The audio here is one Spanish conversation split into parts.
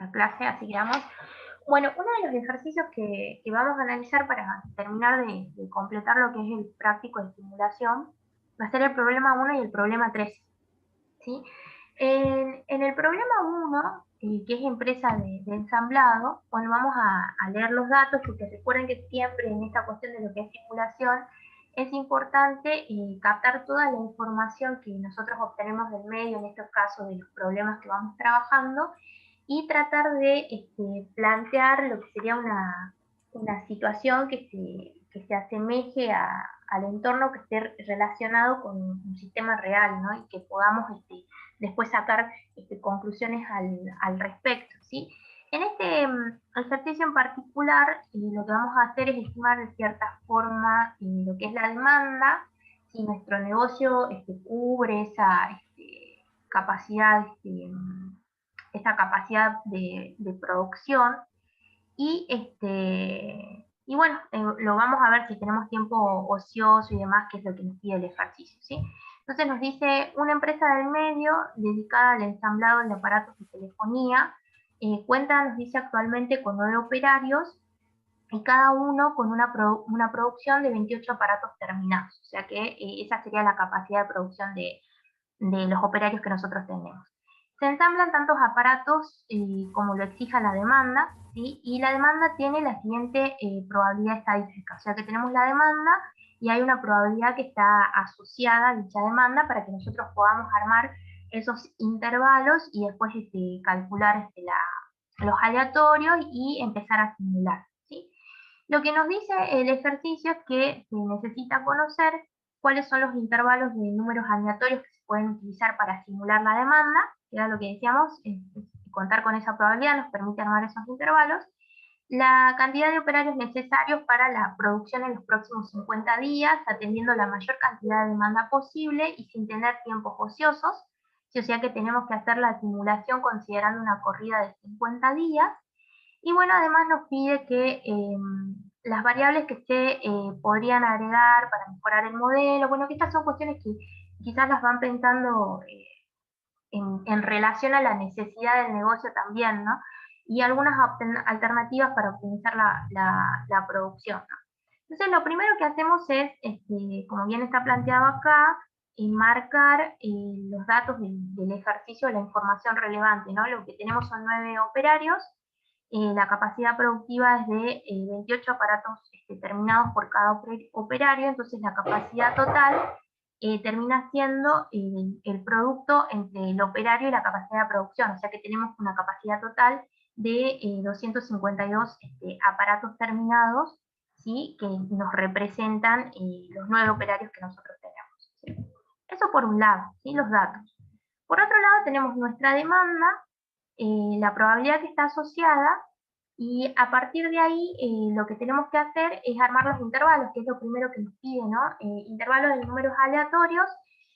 la clase, así que vamos. Bueno, uno de los ejercicios que vamos a analizar para terminar de completar lo que es el práctico de simulación va a ser el problema 1 y el problema 3, ¿sí? En el problema 1, que es empresa de ensamblado, bueno, vamos a leer los datos, porque recuerden que siempre en esta cuestión de lo que es simulación, es importante captar toda la información que nosotros obtenemos del medio, en estos casos de los problemas que vamos trabajando, y tratar de plantear lo que sería una situación que se asemeje al entorno, que esté relacionado con un sistema real, ¿no? Y que podamos después sacar conclusiones al respecto, ¿sí? En este ejercicio en particular, lo que vamos a hacer es estimar de cierta forma lo que es la demanda, si nuestro negocio cubre esa capacidad, esa capacidad de producción, y bueno, lo vamos a ver si tenemos tiempo ocioso y demás, que es lo que nos pide el ejercicio, ¿sí? Entonces nos dice, una empresa del medio dedicada al ensamblado de aparatos de telefonía, cuenta, nos dice actualmente, con 9 operarios, y cada uno con una producción de 28 aparatos terminados. O sea que esa sería la capacidad de producción de los operarios que nosotros tenemos. Se ensamblan tantos aparatos como lo exija la demanda, ¿sí? Y la demanda tiene la siguiente probabilidad estadística, o sea que tenemos la demanda y hay una probabilidad que está asociada a dicha demanda para que nosotros podamos armar esos intervalos y después calcular los aleatorios y empezar a simular, ¿sí? Lo que nos dice el ejercicio es que se necesita conocer cuáles son los intervalos de números aleatorios que se pueden utilizar para simular la demanda, que era lo que decíamos, contar con esa probabilidad nos permite armar esos intervalos, la cantidad de operarios necesarios para la producción en los próximos 50 días, atendiendo la mayor cantidad de demanda posible y sin tener tiempos ociosos, o sea que tenemos que hacer la simulación considerando una corrida de 50 días, y bueno, además nos pide que las variables que se podrían agregar para mejorar el modelo, bueno, que estas son cuestiones que quizás las van pensando en relación a la necesidad del negocio también, ¿no? Y algunas alternativas para optimizar la producción, ¿no? Entonces, lo primero que hacemos es, como bien está planteado acá, marcar los datos del ejercicio, la información relevante, ¿no? Lo que tenemos son 9 operarios, la capacidad productiva es de 28 aparatos terminados por cada operario, entonces la capacidad total termina siendo el producto entre el operario y la capacidad de producción, o sea que tenemos una capacidad total de 252 aparatos terminados, ¿sí? Que nos representan los 9 operarios que nosotros tenemos, ¿sí? Eso por un lado, ¿sí? Los datos. Por otro lado tenemos nuestra demanda, la probabilidad que está asociada, y a partir de ahí lo que tenemos que hacer es armar los intervalos, que es lo primero que nos pide, ¿no? Intervalos de números aleatorios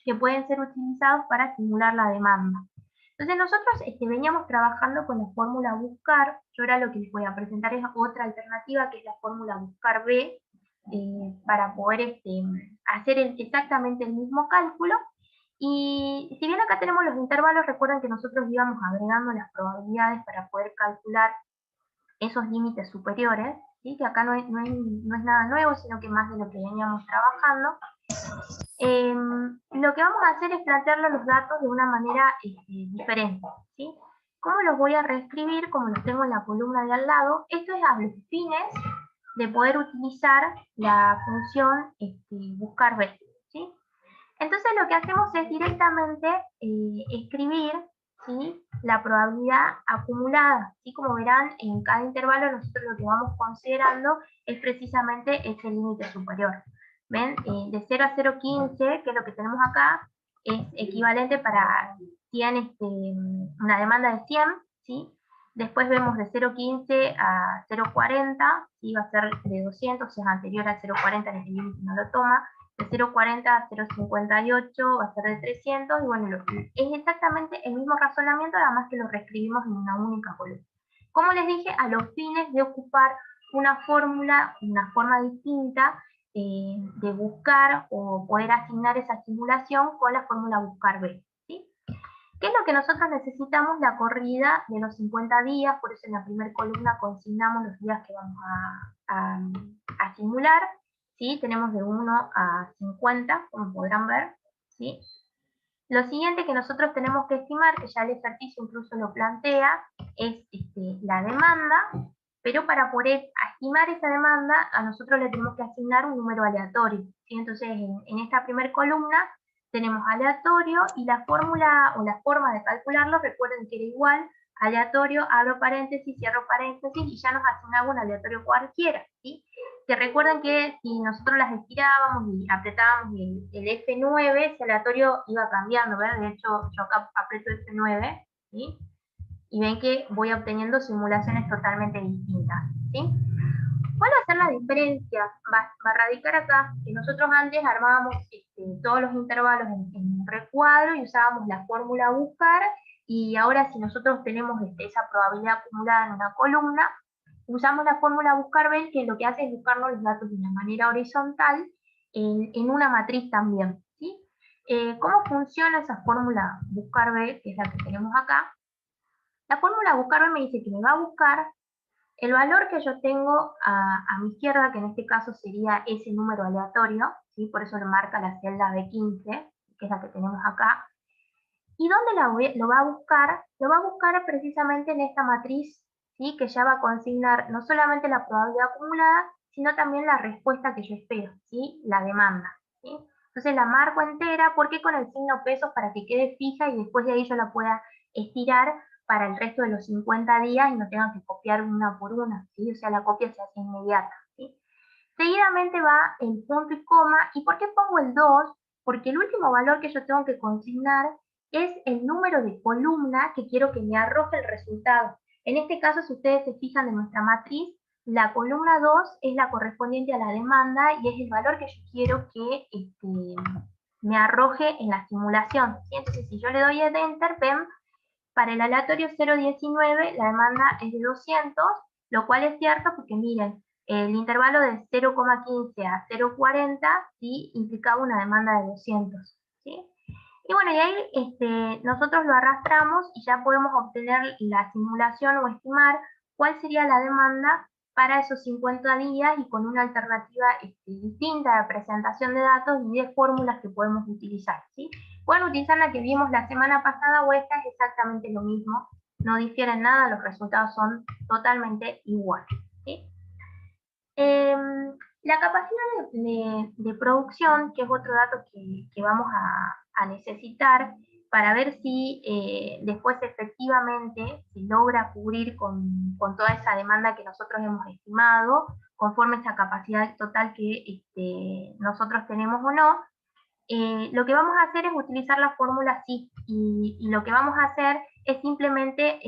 que pueden ser utilizados para simular la demanda. Entonces nosotros veníamos trabajando con la fórmula buscar, yo ahora lo que les voy a presentar es otra alternativa, que es la fórmula buscar B, para poder hacer exactamente el mismo cálculo. Y si bien acá tenemos los intervalos, recuerden que nosotros íbamos agregando las probabilidades para poder calcular esos límites superiores, ¿sí? Que acá no es nada nuevo, sino que más de lo que veníamos trabajando. Lo que vamos a hacer es plantearlo los datos de una manera diferente, ¿sí? ¿Cómo los voy a reescribir? Como los tengo en la columna de al lado, esto es a los fines de poder utilizar la función buscar B, ¿sí? Entonces lo que hacemos es directamente escribir, ¿sí? La probabilidad acumulada, ¿sí? Como verán, en cada intervalo nosotros lo que vamos considerando es precisamente ese límite superior. ¿Ven? De 0 a 0,15, que es lo que tenemos acá, es equivalente para 100, una demanda de 100, ¿sí? Después vemos de 0,15 a 0,40, ¿sí? Va a ser de 200, si es anterior a 0,40 en el límite no lo toma. De 0,40 a 0,58 va a ser de 300, y bueno, es exactamente el mismo razonamiento, además que lo reescribimos en una única columna. Como les dije, a los fines de ocupar una fórmula, una forma distinta de buscar o poder asignar esa simulación con la fórmula buscar B, ¿sí? ¿Qué es lo que nosotros necesitamos? La corrida de los 50 días, por eso en la primera columna consignamos los días que vamos a simular, ¿sí? Tenemos de 1 a 50, como podrán ver, ¿sí? Lo siguiente que nosotros tenemos que estimar, que ya el ejercicio incluso lo plantea, es la demanda, pero para poder estimar esa demanda, a nosotros le tenemos que asignar un número aleatorio, ¿sí? Entonces, en esta primera columna tenemos aleatorio y la fórmula o la forma de calcularlo, recuerden que era igual, aleatorio, abro paréntesis, cierro paréntesis y ya nos asignaba un aleatorio cualquiera, ¿sí? Que recuerden que si nosotros las estirábamos y apretábamos el F9, ese aleatorio iba cambiando, ¿verdad? De hecho, yo acá aprieto F9, ¿sí? Y ven que voy obteniendo simulaciones totalmente distintas, ¿sí? ¿Cuál va a ser la diferencia? Va a radicar acá, que nosotros antes armábamos todos los intervalos en un recuadro y usábamos la fórmula buscar, y ahora si nosotros tenemos esa probabilidad acumulada en una columna, usamos la fórmula buscar ven, que lo que hace es buscarnos los datos de una manera horizontal en una matriz también, ¿sí? ¿Cómo funciona esa fórmula buscar B, que es la que tenemos acá? La fórmula buscar B me dice que me va a buscar el valor que yo tengo a mi izquierda, que en este caso sería ese número aleatorio, ¿sí? Por eso lo marca la celda B15, que es la que tenemos acá. ¿Y dónde lo va a buscar? Lo va a buscar precisamente en esta matriz, ¿sí? Que ya va a consignar no solamente la probabilidad acumulada, sino también la respuesta que yo espero, ¿sí? La demanda, ¿sí? Entonces la marco entera, ¿por qué con el signo pesos? Para que quede fija y después de ahí yo la pueda estirar para el resto de los 50 días y no tengan que copiar una por una, ¿sí? O sea, la copia se hace inmediata, ¿sí? Seguidamente va el punto y coma. ¿Y por qué pongo el 2? Porque el último valor que yo tengo que consignar es el número de columna que quiero que me arroje el resultado. En este caso, si ustedes se fijan en nuestra matriz, la columna 2 es la correspondiente a la demanda y es el valor que yo quiero que me arroje en la simulación, ¿sí? Entonces, si yo le doy el Enter, ven, para el aleatorio 0,19 la demanda es de 200, lo cual es cierto porque miren, el intervalo de 0,15 a 0,40 ¿sí? Implicaba una demanda de 200. ¿Sí? Y bueno, y ahí nosotros lo arrastramos y ya podemos obtener la simulación o estimar cuál sería la demanda para esos 50 días y con una alternativa distinta de presentación de datos y de fórmulas que podemos utilizar. ¿Sí? Pueden utilizar la que vimos la semana pasada o esta, es exactamente lo mismo, no difieren nada, los resultados son totalmente iguales. ¿Sí? La capacidad de producción, que es otro dato que vamos a necesitar para ver si después efectivamente se logra cubrir con toda esa demanda que nosotros hemos estimado, conforme esa capacidad total que nosotros tenemos o no. Lo que vamos a hacer es utilizar la fórmula SIF y lo que vamos a hacer es simplemente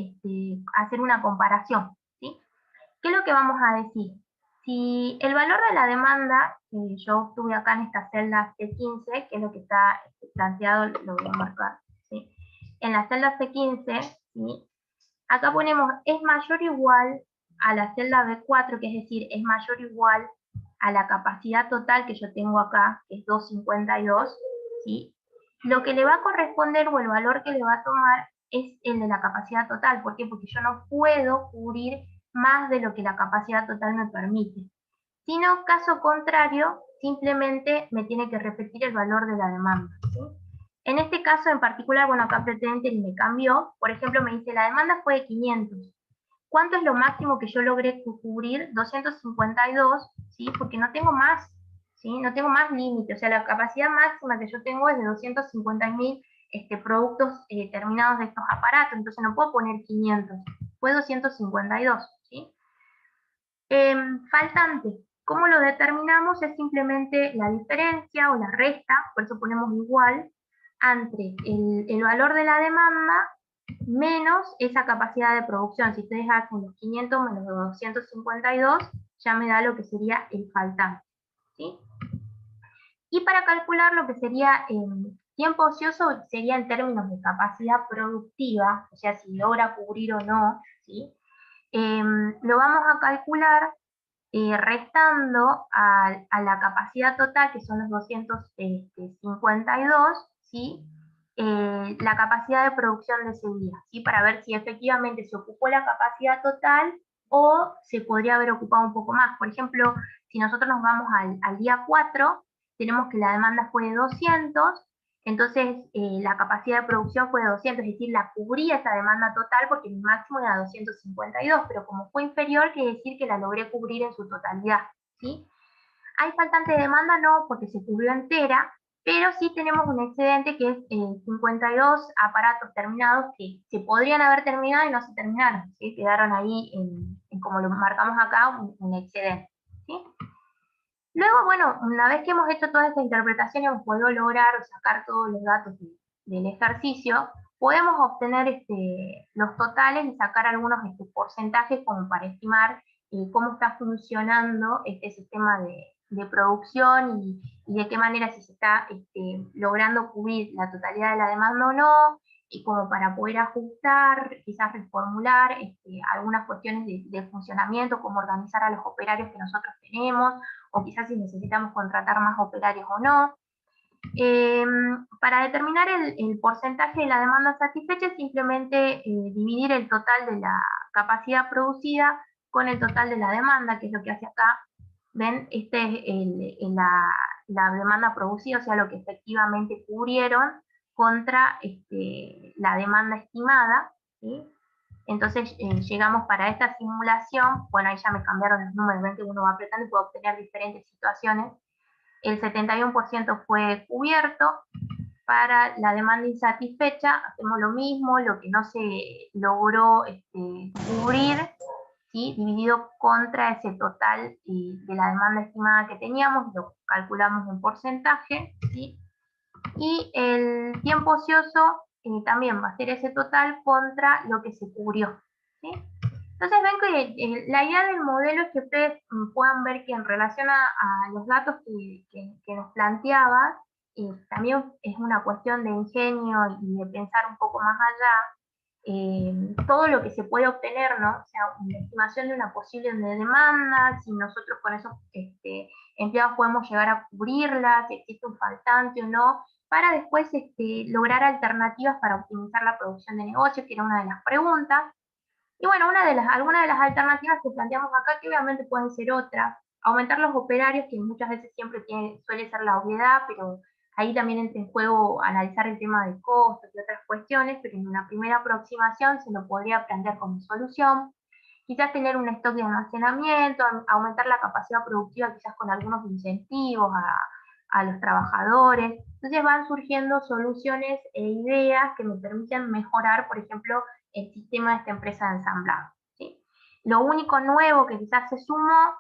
hacer una comparación, ¿sí? ¿Qué es lo que vamos a decir? Si el valor de la demanda, que yo obtuve acá en esta celda C15, que es lo que está planteado, lo voy a marcar, ¿sí? En la celda C15, ¿sí? Acá ponemos es mayor o igual a la celda B4, que es decir, es mayor o igual a la capacidad total que yo tengo acá, que es 252, ¿sí? Lo que le va a corresponder o el valor que le va a tomar es el de la capacidad total. ¿Por qué? Porque yo no puedo cubrir más de lo que la capacidad total me permite. Sino, caso contrario, simplemente me tiene que repetir el valor de la demanda, ¿sí? En este caso en particular, bueno, acá pretende y me cambió. Por ejemplo, me dice, la demanda fue de 500. ¿Cuánto es lo máximo que yo logré cubrir? 252, ¿sí? Porque no tengo más, ¿sí? No tengo más límite. O sea, la capacidad máxima que yo tengo es de 250.000 productos terminados de estos aparatos. Entonces no puedo poner 500. Fue 252, ¿sí? Faltante. ¿Cómo lo determinamos? Es simplemente la diferencia o la resta, por eso ponemos igual, entre el valor de la demanda menos esa capacidad de producción. Si ustedes hacen los 500 menos los 252, ya me da lo que sería el faltante, ¿sí? Y para calcular lo que sería tiempo ocioso, sería en términos de capacidad productiva, o sea, si logra cubrir o no, ¿sí? Lo vamos a calcular restando a la capacidad total, que son los 252, ¿sí? la capacidad de producción de ese día, ¿sí? Para ver si efectivamente se ocupó la capacidad total o se podría haber ocupado un poco más. Por ejemplo, si nosotros nos vamos al día 4, tenemos que la demanda fue de 200, entonces la capacidad de producción fue de 200, es decir, la cubría esa demanda total porque mi máximo era 252, pero como fue inferior, quiere decir que la logré cubrir en su totalidad, ¿sí? ¿Hay faltante de demanda? No, porque se cubrió entera, pero sí tenemos un excedente que es 52 aparatos terminados que se podrían haber terminado y no se terminaron, ¿sí? Quedaron ahí, como lo marcamos acá, un excedente, ¿sí? Luego, bueno, una vez que hemos hecho toda esta interpretación y hemos podido lograr o sacar todos los datos del ejercicio, podemos obtener los totales y sacar algunos porcentajes como para estimar cómo está funcionando este sistema de producción y de qué manera si se está logrando cubrir la totalidad de la demanda o no, y como para poder ajustar, quizás reformular algunas cuestiones de funcionamiento, cómo organizar a los operarios que nosotros tenemos, o quizás si necesitamos contratar más operarios o no. Para determinar el porcentaje de la demanda satisfecha es simplemente dividir el total de la capacidad producida con el total de la demanda, que es lo que hace acá. ¿Ven? Este es la demanda producida, o sea, lo que efectivamente cubrieron contra la demanda estimada, ¿sí? Entonces llegamos para esta simulación, bueno, ahí ya me cambiaron los números, ven que uno va apretando y puede obtener diferentes situaciones. El 71% fue cubierto. Para la demanda insatisfecha hacemos lo mismo, lo que no se logró cubrir, ¿sí? Dividido contra ese total de la demanda estimada que teníamos, lo calculamos en porcentaje, ¿sí? Y el tiempo ocioso también va a ser ese total contra lo que se cubrió, ¿sí? Entonces ven que la idea del modelo es que ustedes puedan ver que en relación a los datos que nos planteaba, también es una cuestión de ingenio y de pensar un poco más allá, todo lo que se puede obtener, ¿no? O sea, una estimación de una posible demanda, si nosotros con esos empleados podemos llegar a cubrirla, si existe un faltante o no, para después lograr alternativas para optimizar la producción de negocio, que era una de las preguntas. Y bueno, algunas de las alternativas que planteamos acá, que obviamente pueden ser otras, aumentar los operarios, que muchas veces siempre suele ser la obviedad, pero ahí también entra en juego analizar el tema de costos y otras cuestiones, pero en una primera aproximación se lo podría plantear como solución. Quizás tener un stock de almacenamiento, aumentar la capacidad productiva quizás con algunos incentivos a los trabajadores. Entonces van surgiendo soluciones e ideas que me permiten mejorar, por ejemplo, el sistema de esta empresa de ensamblado, ¿sí? Lo único nuevo que quizás se sumó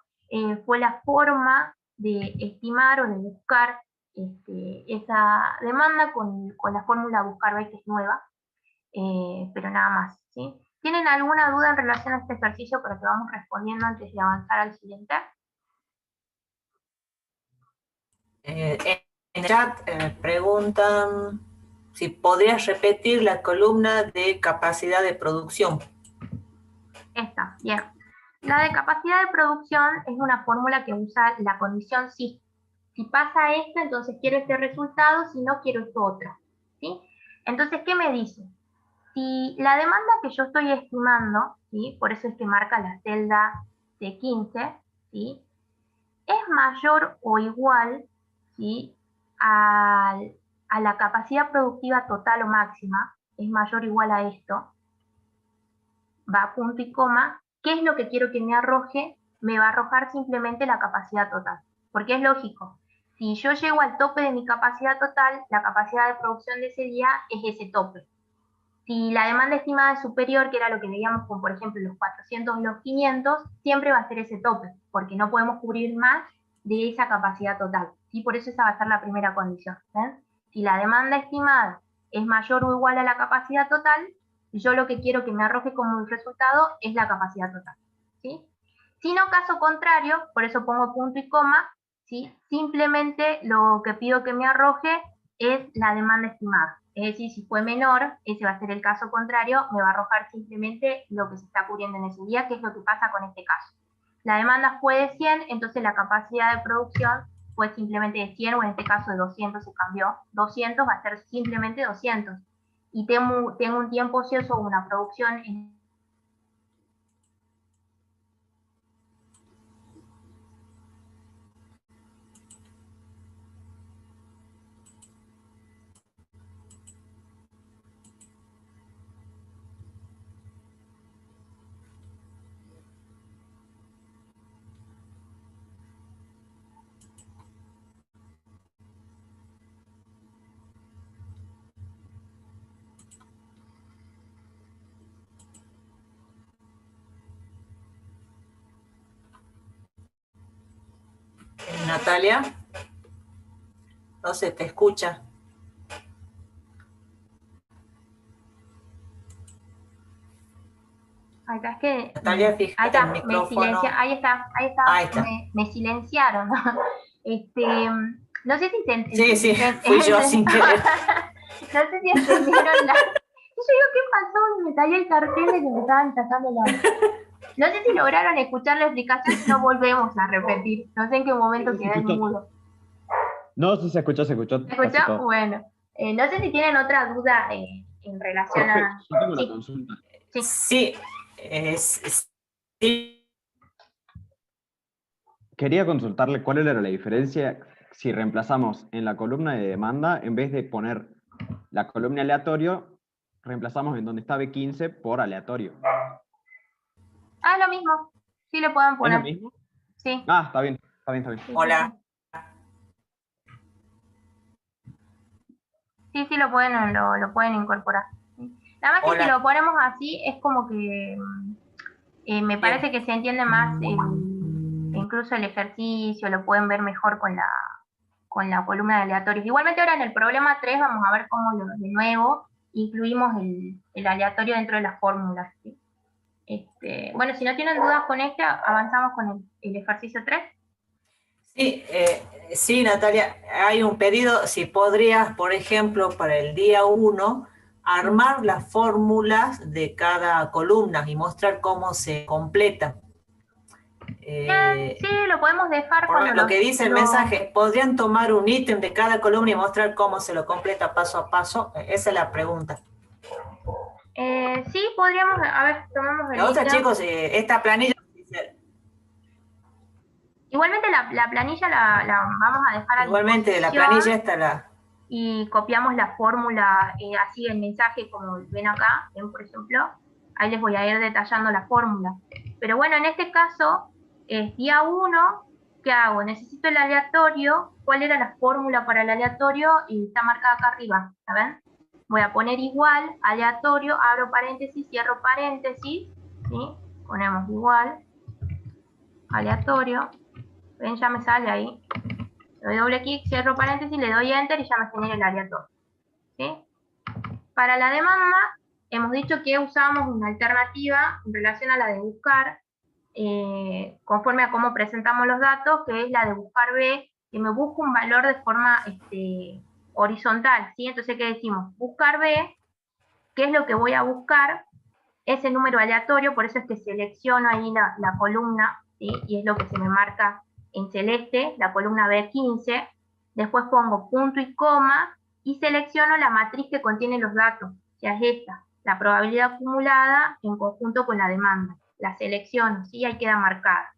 fue la forma de estimar o de buscar esa demanda con la fórmula buscar B, que es nueva, pero nada más, ¿sí? ¿Tienen alguna duda en relación a este ejercicio para que vamos respondiendo antes de avanzar al siguiente? En el chat preguntan si podrías repetir la columna de capacidad de producción. Esta, bien. La de capacidad de producción es una fórmula que usa la condición si. Si pasa esto, entonces quiero este resultado, si no, quiero esto otro, ¿sí? Entonces, ¿qué me dice? Si la demanda que yo estoy estimando, ¿sí? Por eso es que marca la celda de 15, ¿sí? Es mayor o igual, ¿sí? a, a la capacidad productiva total o máxima, es mayor o igual a esto, va punto y coma, ¿qué es lo que quiero que me arroje? Me va a arrojar simplemente la capacidad total, porque es lógico. Si yo llego al tope de mi capacidad total, la capacidad de producción de ese día es ese tope. Si la demanda estimada es superior, que era lo que veíamos con, por ejemplo, los 400 o los 500, siempre va a ser ese tope, porque no podemos cubrir más de esa capacidad total. ¿Sí? Por eso esa va a ser la primera condición. ¿Ven? Si la demanda estimada es mayor o igual a la capacidad total, yo lo que quiero que me arroje como resultado es la capacidad total. ¿Sí? Si no, caso contrario, por eso pongo punto y coma, ¿sí? Simplemente lo que pido que me arroje es la demanda estimada. Es decir, si fue menor, ese va a ser el caso contrario, me va a arrojar simplemente lo que se está cubriendo en ese día, que es lo que pasa con este caso. La demanda fue de 100, entonces la capacidad de producción fue simplemente de 100, o en este caso de 200 se cambió, 200 va a ser simplemente 200. Y tengo un tiempo ocioso, una producción en Natalia, no se te escucha. Ahí está, es que Natalia, ahí fíjate el está, micrófono. ahí está, Ahí está. me silenciaron. No sé si Sí, sí, fui yo sin querer. no sé si entendieron la. Yo digo, ¿qué pasó? Me cayó el cartel de que me estaban sacando la. No sé si lograron escuchar la explicación, si no volvemos a repetir. No sé en qué momento Sí, se quedé en escuchó. mudo. No, sí se escuchó ¿Se casi escuchó? todo. Bueno. No sé si tienen otra duda en relación Profe, a. yo tengo una Sí, consulta. sí. Sí, sí. Quería consultarle cuál era la diferencia si reemplazamos en la columna de demanda, en vez de poner la columna aleatorio, reemplazamos en donde está B15 por aleatorio. Ah, lo mismo. Sí lo pueden ¿Es lo poner. mismo? Sí. Ah, está bien, está bien, está bien. Sí, sí, sí. Hola. Sí, sí, lo pueden incorporar. ¿Sí? Nada más que si Hola. lo ponemos así, es como que me Bien. parece que se entiende más incluso el ejercicio, lo pueden ver mejor con la columna de aleatorios. Igualmente ahora en el problema 3 vamos a ver cómo de nuevo incluimos el aleatorio dentro de las fórmulas. ¿Sí? Bueno, si no tienen dudas con este, avanzamos con el ejercicio 3. Sí, sí, Natalia, hay un pedido, si podrías, por ejemplo, para el día 1, armar las fórmulas de cada columna y mostrar cómo se completa. Sí, lo podemos dejar Por cuando lo que dice el mensaje, ¿podrían tomar un ítem de cada columna y mostrar cómo se lo completa paso a paso? Esa es la pregunta. Sí, podríamos, a ver, tomamos el La otra, ítem. chicos, esta planilla... Igualmente la planilla la vamos a dejar a Igualmente, la disposición planilla esta la... y copiamos la fórmula, así el mensaje como ven acá, ven por ejemplo, ahí les voy a ir detallando la fórmula. Pero bueno, en este caso, es día 1, ¿qué hago? Necesito el aleatorio, ¿cuál era la fórmula para el aleatorio? Y está marcada acá arriba, ¿saben? Voy a poner igual, aleatorio, abro paréntesis, cierro paréntesis, ¿sí? Ponemos igual, aleatorio, ven, ya me sale ahí. Le doy doble clic, cierro paréntesis, le doy enter y ya me genera el aleatorio. ¿Sí? Para la demanda, hemos dicho que usábamos una alternativa en relación a la de buscar, conforme a cómo presentamos los datos, que es la de buscar B, que me busca un valor de forma horizontal. ¿Sí? Entonces, ¿qué decimos? Buscar B, ¿qué es lo que voy a buscar? Ese número aleatorio, por eso es que selecciono ahí la columna, ¿sí? Y es lo que se me marca en celeste, la columna B15. Después pongo punto y coma y selecciono la matriz que contiene los datos, ya es esta, la probabilidad acumulada en conjunto con la demanda. La selecciono, ¿sí? Ahí queda marcada.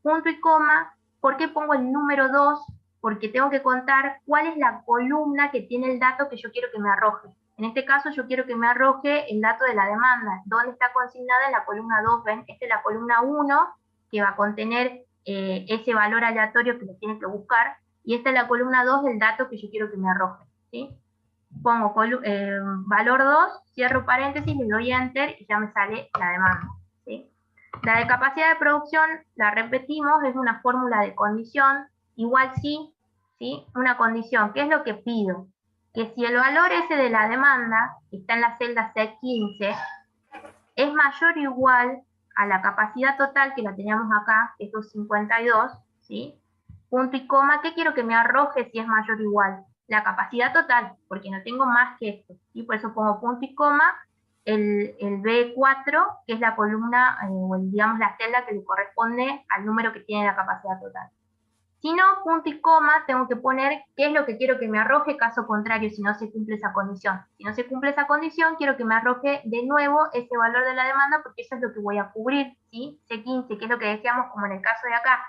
Punto y coma, ¿por qué pongo el número 2? Porque tengo que contar cuál es la columna que tiene el dato que yo quiero que me arroje. En este caso yo quiero que me arroje el dato de la demanda. ¿Dónde está consignada? En la columna 2, ¿ven? Esta es la columna 1, que va a contener ese valor aleatorio que le tiene que buscar. Y esta es la columna 2 del dato que yo quiero que me arroje. ¿Sí? Pongo valor 2, cierro paréntesis, le doy enter y ya me sale la demanda. ¿Sí? La de capacidad de producción, la repetimos, es una fórmula de condición, igual sí, ¿sí? Una condición, ¿qué es lo que pido? Que si el valor ese de la demanda, que está en la celda C15, es mayor o igual a la capacidad total, que la teníamos acá, que es 252, ¿sí? Punto y coma, ¿qué quiero que me arroje si es mayor o igual? La capacidad total, porque no tengo más que esto, ¿sí? Por eso pongo punto y coma, el B4, que es la columna, o digamos la celda que le corresponde al número que tiene la capacidad total. Si no, punto y coma, tengo que poner qué es lo que quiero que me arroje, caso contrario, si no se cumple esa condición. Si no se cumple esa condición, quiero que me arroje de nuevo ese valor de la demanda, porque eso es lo que voy a cubrir, ¿sí? C15, que es lo que decíamos como en el caso de acá.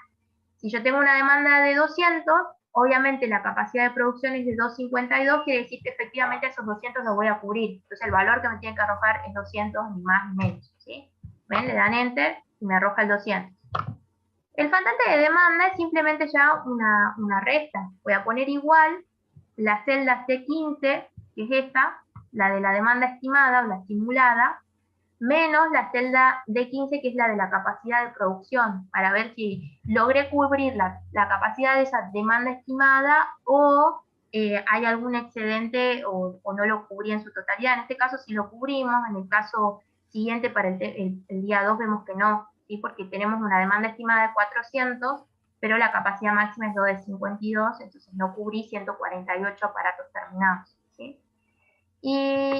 Si yo tengo una demanda de 200, obviamente la capacidad de producción es de 252, quiere decir que efectivamente esos 200 los voy a cubrir. Entonces el valor que me tiene que arrojar es 200, ni más ni menos, ¿sí? ¿Ven? Le dan Enter y me arroja el 200. El faltante de demanda es simplemente ya una resta. Voy a poner igual la celda C15, que es esta, la de la demanda estimada o la simulada, menos la celda D15, que es la de la capacidad de producción, para ver si logré cubrir la capacidad de esa demanda estimada o hay algún excedente o no lo cubrí en su totalidad. En este caso sí lo cubrimos, en el caso siguiente para el día 2 vemos que no, ¿sí? Porque tenemos una demanda estimada de 400, pero la capacidad máxima es 252, entonces no cubrí 148 aparatos terminados, ¿sí? Y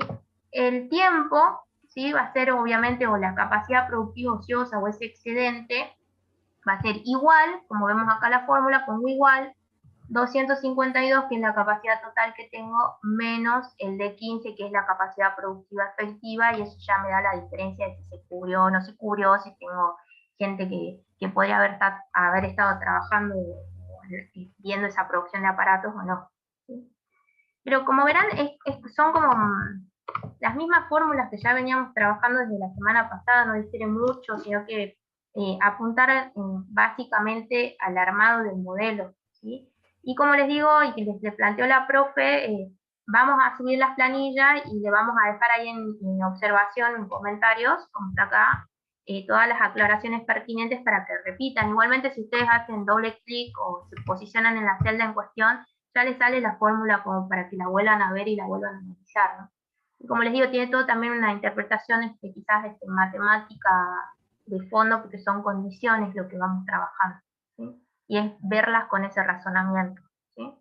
el tiempo, ¿sí? Va a ser obviamente, o la capacidad productiva ociosa o ese excedente, va a ser igual, como vemos acá la fórmula, pongo igual, 252, que es la capacidad total que tengo, menos el de 15, que es la capacidad productiva efectiva, y eso ya me da la diferencia de si se cubrió o no se cubrió, si tengo gente que podría haber estado trabajando viendo esa producción de aparatos o no, ¿sí? Pero como verán, son como las mismas fórmulas que ya veníamos trabajando desde la semana pasada, no difieren mucho, sino que apuntar básicamente al armado del modelo, ¿sí? Y como les digo, y que les planteó la profe, vamos a subir las planillas y le vamos a dejar ahí en observación, en comentarios, como está acá, todas las aclaraciones pertinentes para que repitan. Igualmente, si ustedes hacen doble clic o se posicionan en la celda en cuestión, ya les sale la fórmula como para que la vuelvan a ver y la vuelvan a analizar, ¿no? Y como les digo, tiene todo también una interpretación quizás matemática de fondo, porque son condiciones lo que vamos trabajando, ¿sí? Y es verlas con ese razonamiento, ¿sí?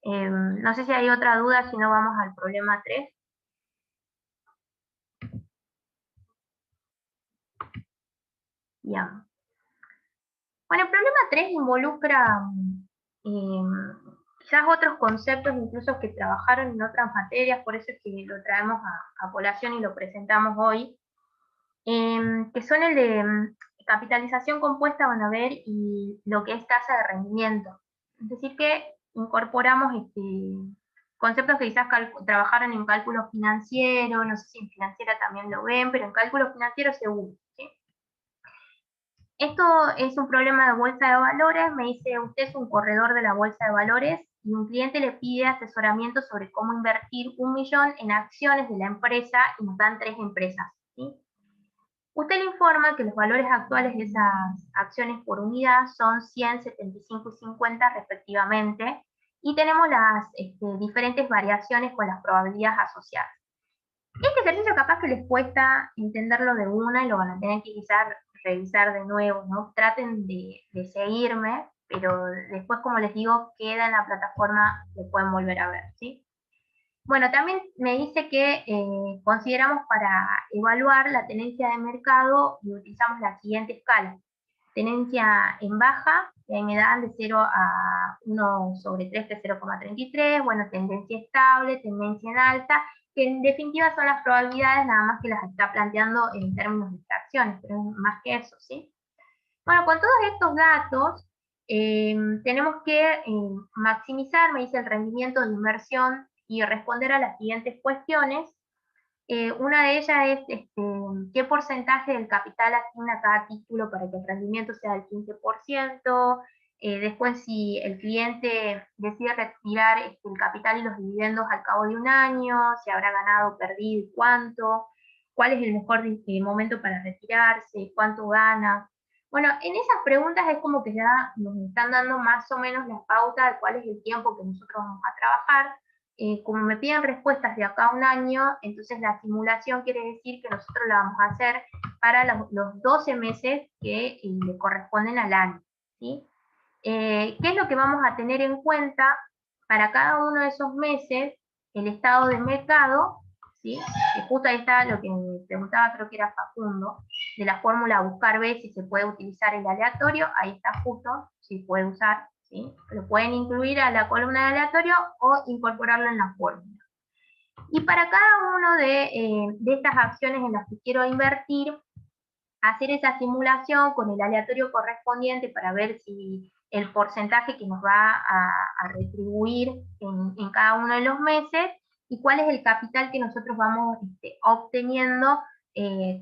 No sé si hay otra duda, si no vamos al problema 3. Bien. Bueno, el problema 3 involucra quizás otros conceptos incluso que trabajaron en otras materias, por eso es que lo traemos a colación y lo presentamos hoy, que son el de capitalización compuesta, van a ver, y lo que es tasa de rendimiento. Es decir, que incorporamos conceptos que quizás trabajaron en cálculo financiero, no sé si en financiera también lo ven, pero en cálculo financiero seguro, ¿sí? Esto es un problema de bolsa de valores. Me dice, usted es un corredor de la bolsa de valores y un cliente le pide asesoramiento sobre cómo invertir 1 millón en acciones de la empresa y nos dan 3 empresas, ¿sí? Usted le informa que los valores actuales de esas acciones por unidad son 100, 75 y 50 respectivamente, y tenemos las diferentes variaciones con las probabilidades asociadas. Este ejercicio capaz que les cuesta entenderlo de una y lo van a tener que quizás revisar de nuevo, ¿no? Traten de seguirme, pero después, como les digo, queda en la plataforma, lo pueden volver a ver, ¿sí? Bueno, también me dice que consideramos para evaluar la tenencia de mercado y utilizamos la siguiente escala. Tenencia en baja, que me dan de 0 a 1 sobre 3, que es 0,33. Bueno, tendencia estable, tendencia en alta, que en definitiva son las probabilidades, nada más que las está planteando en términos de fracciones, pero más que eso, ¿sí? Bueno, con todos estos datos, tenemos que maximizar, me dice, el rendimiento de inversión y responder a las siguientes cuestiones. Una de ellas es qué porcentaje del capital asigna cada título para que el rendimiento sea del 15%. Después, si el cliente decide retirar el capital y los dividendos al cabo de un año, si habrá ganado, perdido y cuánto, cuál es el mejor momento para retirarse, cuánto gana. Bueno, en esas preguntas es como que ya nos están dando más o menos la pauta de cuál es el tiempo que nosotros vamos a trabajar. Como me piden respuestas de acá a un año, entonces la simulación quiere decir que nosotros la vamos a hacer para los 12 meses que le corresponden al año, ¿sí? ¿Qué es lo que vamos a tener en cuenta? Para cada uno de esos meses, el estado de mercado, ¿sí? Que justo ahí está lo que me preguntaba, creo que era Facundo, de la fórmula buscar B, si se puede utilizar el aleatorio, ahí está justo, si puede usar, ¿sí? Lo pueden incluir a la columna de aleatorio o incorporarlo en la fórmula. Y para cada uno de estas acciones en las que quiero invertir, hacer esa simulación con el aleatorio correspondiente para ver si el porcentaje que nos va a retribuir en cada uno de los meses y cuál es el capital que nosotros vamos obteniendo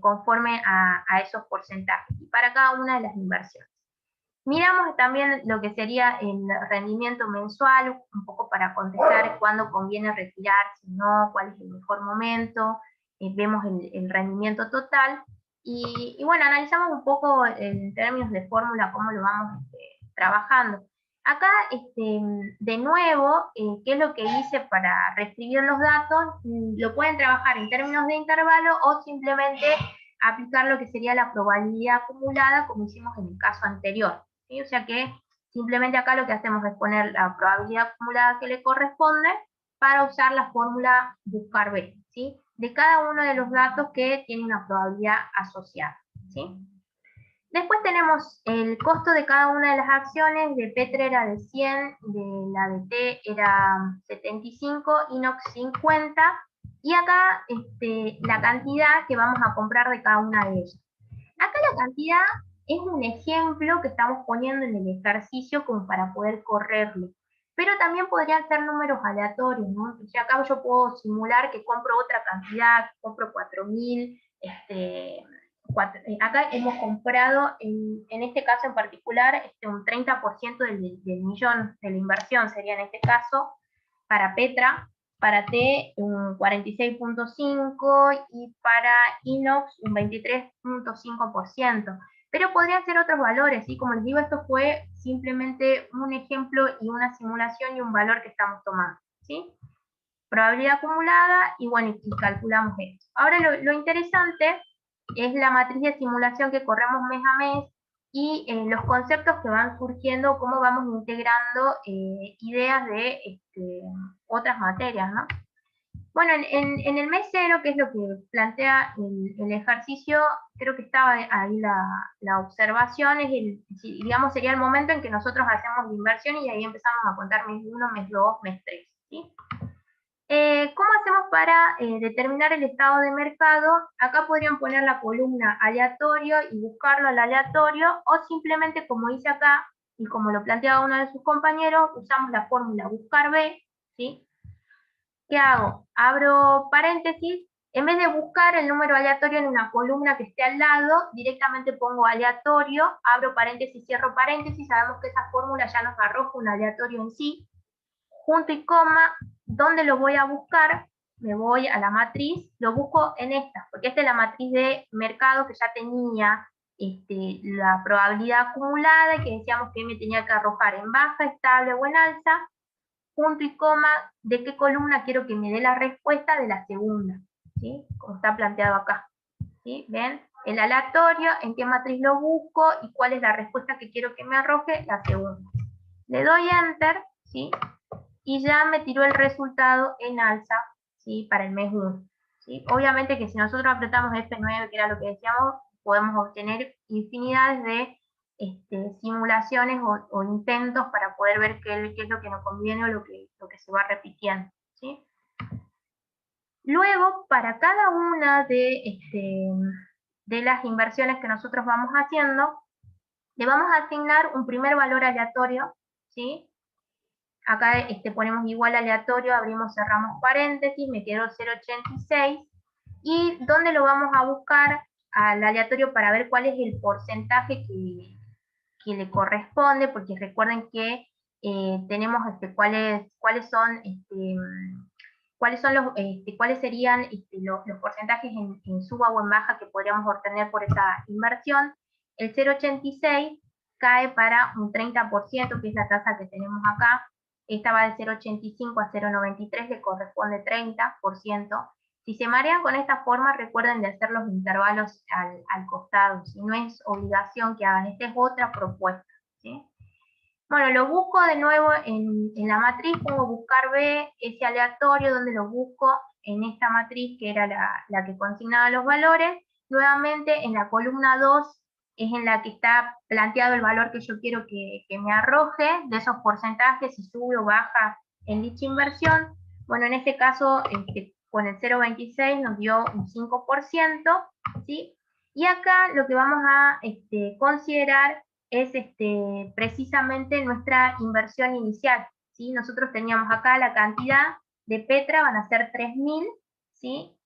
conforme a esos porcentajes y para cada una de las inversiones. Miramos también lo que sería el rendimiento mensual, un poco para contestar cuándo conviene retirar, si no, cuál es el mejor momento, vemos el rendimiento total, y bueno, analizamos un poco en términos de fórmula cómo lo vamos trabajando. Acá, de nuevo, ¿qué es lo que hice para reescribir los datos? Lo pueden trabajar en términos de intervalo o simplemente aplicar lo que sería la probabilidad acumulada, como hicimos en el caso anterior. ¿Sí? O sea que simplemente acá lo que hacemos es poner la probabilidad acumulada que le corresponde para usar la fórmula buscar B, ¿sí? De cada uno de los datos que tiene una probabilidad asociada, ¿sí? Después tenemos el costo de cada una de las acciones, de Petra era de 100, de la de T era 75, Inox 50, y acá la cantidad que vamos a comprar de cada una de ellas. Acá la cantidad es un ejemplo que estamos poniendo en el ejercicio como para poder correrlo. Pero también podrían ser números aleatorios, ¿no? Entonces acá yo puedo simular que compro otra cantidad, que compro 4.000, acá hemos comprado, en este caso en particular, un 30% del millón de la inversión sería en este caso para Petra, para T un 46.5% y para Inox un 23.5%. Pero podrían ser otros valores, ¿sí? Como les digo, esto fue simplemente un ejemplo y una simulación y un valor que estamos tomando, ¿sí? Probabilidad acumulada y bueno, y calculamos esto. Ahora lo interesante es la matriz de simulación que corremos mes a mes y los conceptos que van surgiendo, cómo vamos integrando ideas de otras materias, ¿no? Bueno, en el mes 0, que es lo que plantea el ejercicio, creo que estaba ahí la observación, digamos, sería el momento en que nosotros hacemos la inversión y ahí empezamos a contar mes 1, mes 2, mes 3, ¿sí? ¿Cómo hacemos para determinar el estado de mercado? Acá podrían poner la columna aleatorio y buscarlo al aleatorio, o simplemente, como dice acá, y como lo planteaba uno de sus compañeros, usamos la fórmula buscar B, ¿sí? ¿Qué hago? Abro paréntesis, en vez de buscar el número aleatorio en una columna que esté al lado, directamente pongo aleatorio, abro paréntesis, cierro paréntesis, sabemos que esa fórmula ya nos arroja un aleatorio en sí, punto y coma. ¿Dónde lo voy a buscar? Me voy a la matriz, lo busco en esta, porque esta es la matriz de mercado que ya tenía la probabilidad acumulada y que decíamos que me tenía que arrojar en baja, estable o en alza, punto y coma, de qué columna quiero que me dé la respuesta de la segunda, ¿sí? Como está planteado acá, ¿sí? ¿Ven? El aleatorio, en qué matriz lo busco y cuál es la respuesta que quiero que me arroje, la segunda. Le doy Enter, ¿sí? Y ya me tiró el resultado en alza, ¿sí? Para el mes 1. ¿Sí? Obviamente que si nosotros apretamos F9, que era lo que decíamos, podemos obtener infinidades de simulaciones o intentos para poder ver qué es lo que nos conviene o lo que se va repitiendo, ¿sí? Luego, para cada una de las inversiones que nosotros vamos haciendo, le vamos a asignar un primer valor aleatorio, ¿sí? Acá ponemos igual aleatorio, abrimos, cerramos paréntesis, me quedó 0,86. ¿Y dónde lo vamos a buscar al aleatorio para ver cuál es el porcentaje que le corresponde? Porque recuerden que tenemos cuáles serían los porcentajes en suba o en baja que podríamos obtener por esa inversión. El 0,86 cae para un 30%, que es la tasa que tenemos acá. Esta va de 0,85 a 0,93, le corresponde 30%. Si se marean con esta forma, recuerden de hacer los intervalos al costado, si no es obligación que hagan, esta es otra propuesta, ¿sí? Bueno, lo busco de nuevo en la matriz, pongo buscar B, ese aleatorio, donde lo busco en esta matriz que era la que consignaba los valores. Nuevamente en la columna 2 es en la que está planteado el valor que yo quiero que me arroje, de esos porcentajes, si sube o baja en dicha inversión. Bueno, en este caso, con el 0,26 nos dio un 5%, ¿sí? Y acá lo que vamos a considerar es precisamente nuestra inversión inicial, ¿sí? Nosotros teníamos acá la cantidad de Petra, van a ser 3.000, ¿sí?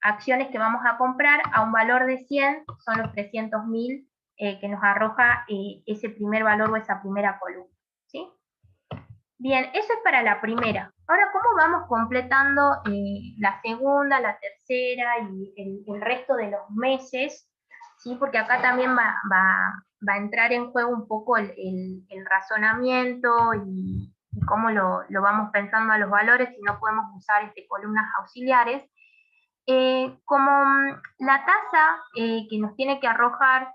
Acciones que vamos a comprar a un valor de 100, son los 300.000 que nos arroja ese primer valor o esa primera columna, ¿sí? Bien, eso es para la primera. Ahora, ¿cómo vamos completando la segunda, la tercera y el resto de los meses? ¿Sí? Porque acá también va a entrar en juego un poco el razonamiento y cómo lo vamos pensando a los valores, si no podemos usar columnas auxiliares. Como la tasa que nos tiene que arrojar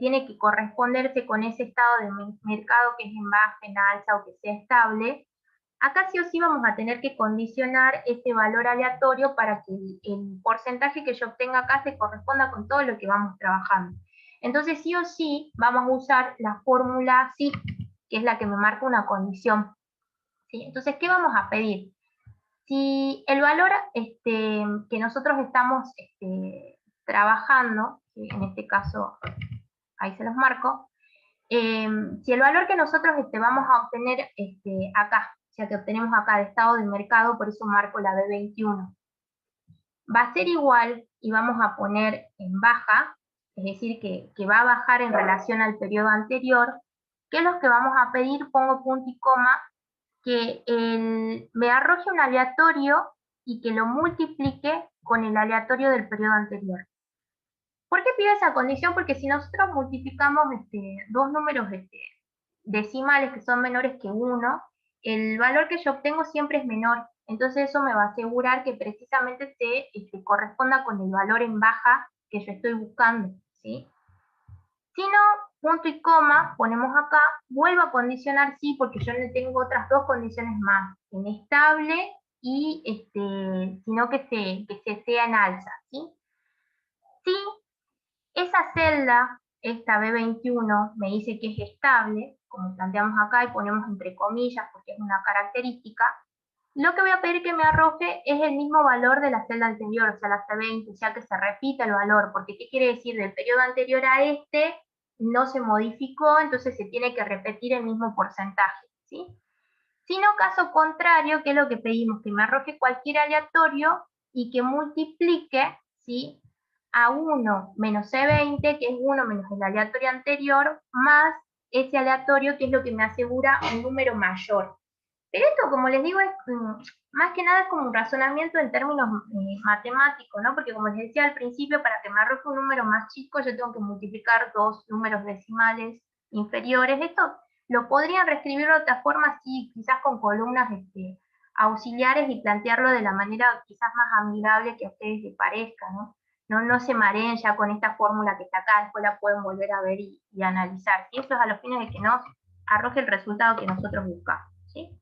tiene que corresponderse con ese estado de mercado que es en baja, en alza o que sea estable, acá sí o sí vamos a tener que condicionar ese valor aleatorio para que el porcentaje que yo obtenga acá se corresponda con todo lo que vamos trabajando. Entonces sí o sí vamos a usar la fórmula SIF, que es la que me marca una condición, ¿sí? Entonces, ¿qué vamos a pedir? Si el valor que nosotros estamos trabajando, en este caso, ahí se los marco, si el valor que nosotros vamos a obtener acá, o sea que obtenemos acá de estado de mercado, por eso marco la B21, va a ser igual y vamos a poner en baja, es decir, que va a bajar en relación al periodo anterior, ¿qué es lo que vamos a pedir? Pongo punto y coma, que me arroje un aleatorio y que lo multiplique con el aleatorio del periodo anterior. ¿Por qué pido esa condición? Porque si nosotros multiplicamos dos números decimales que son menores que 1, el valor que yo obtengo siempre es menor. Entonces eso me va a asegurar que precisamente se corresponda con el valor en baja que yo estoy buscando, ¿sí? Si no, punto y coma, ponemos acá, vuelvo a condicionar sí, porque yo le tengo otras dos condiciones más, en estable y sino que se sea en alza, ¿sí? Si esa celda, esta B21, me dice que es estable, como planteamos acá y ponemos entre comillas porque es una característica, lo que voy a pedir que me arroje es el mismo valor de la celda anterior, o sea, la C20, o sea, que se repita el valor, porque ¿qué quiere decir? Del periodo anterior a no se modificó, entonces se tiene que repetir el mismo porcentaje, ¿sí? Si no, caso contrario, ¿qué es lo que pedimos? Que me arroje cualquier aleatorio y que multiplique, ¿sí?, a 1 menos C20, que es 1 menos el aleatorio anterior, más ese aleatorio, que es lo que me asegura un número mayor. Pero esto, como les digo, es más que nada como un razonamiento en términos matemáticos, ¿no? Porque como les decía al principio, para que me arroje un número más chico, yo tengo que multiplicar dos números decimales inferiores. Esto lo podrían reescribir de otra forma, sí, quizás con columnas auxiliares y plantearlo de la manera quizás más amigable que a ustedes les parezca, ¿no? No se mareen ya con esta fórmula que está acá, después la pueden volver a ver y analizar. Y eso es a los fines de que nos arroje el resultado que nosotros buscamos, ¿sí?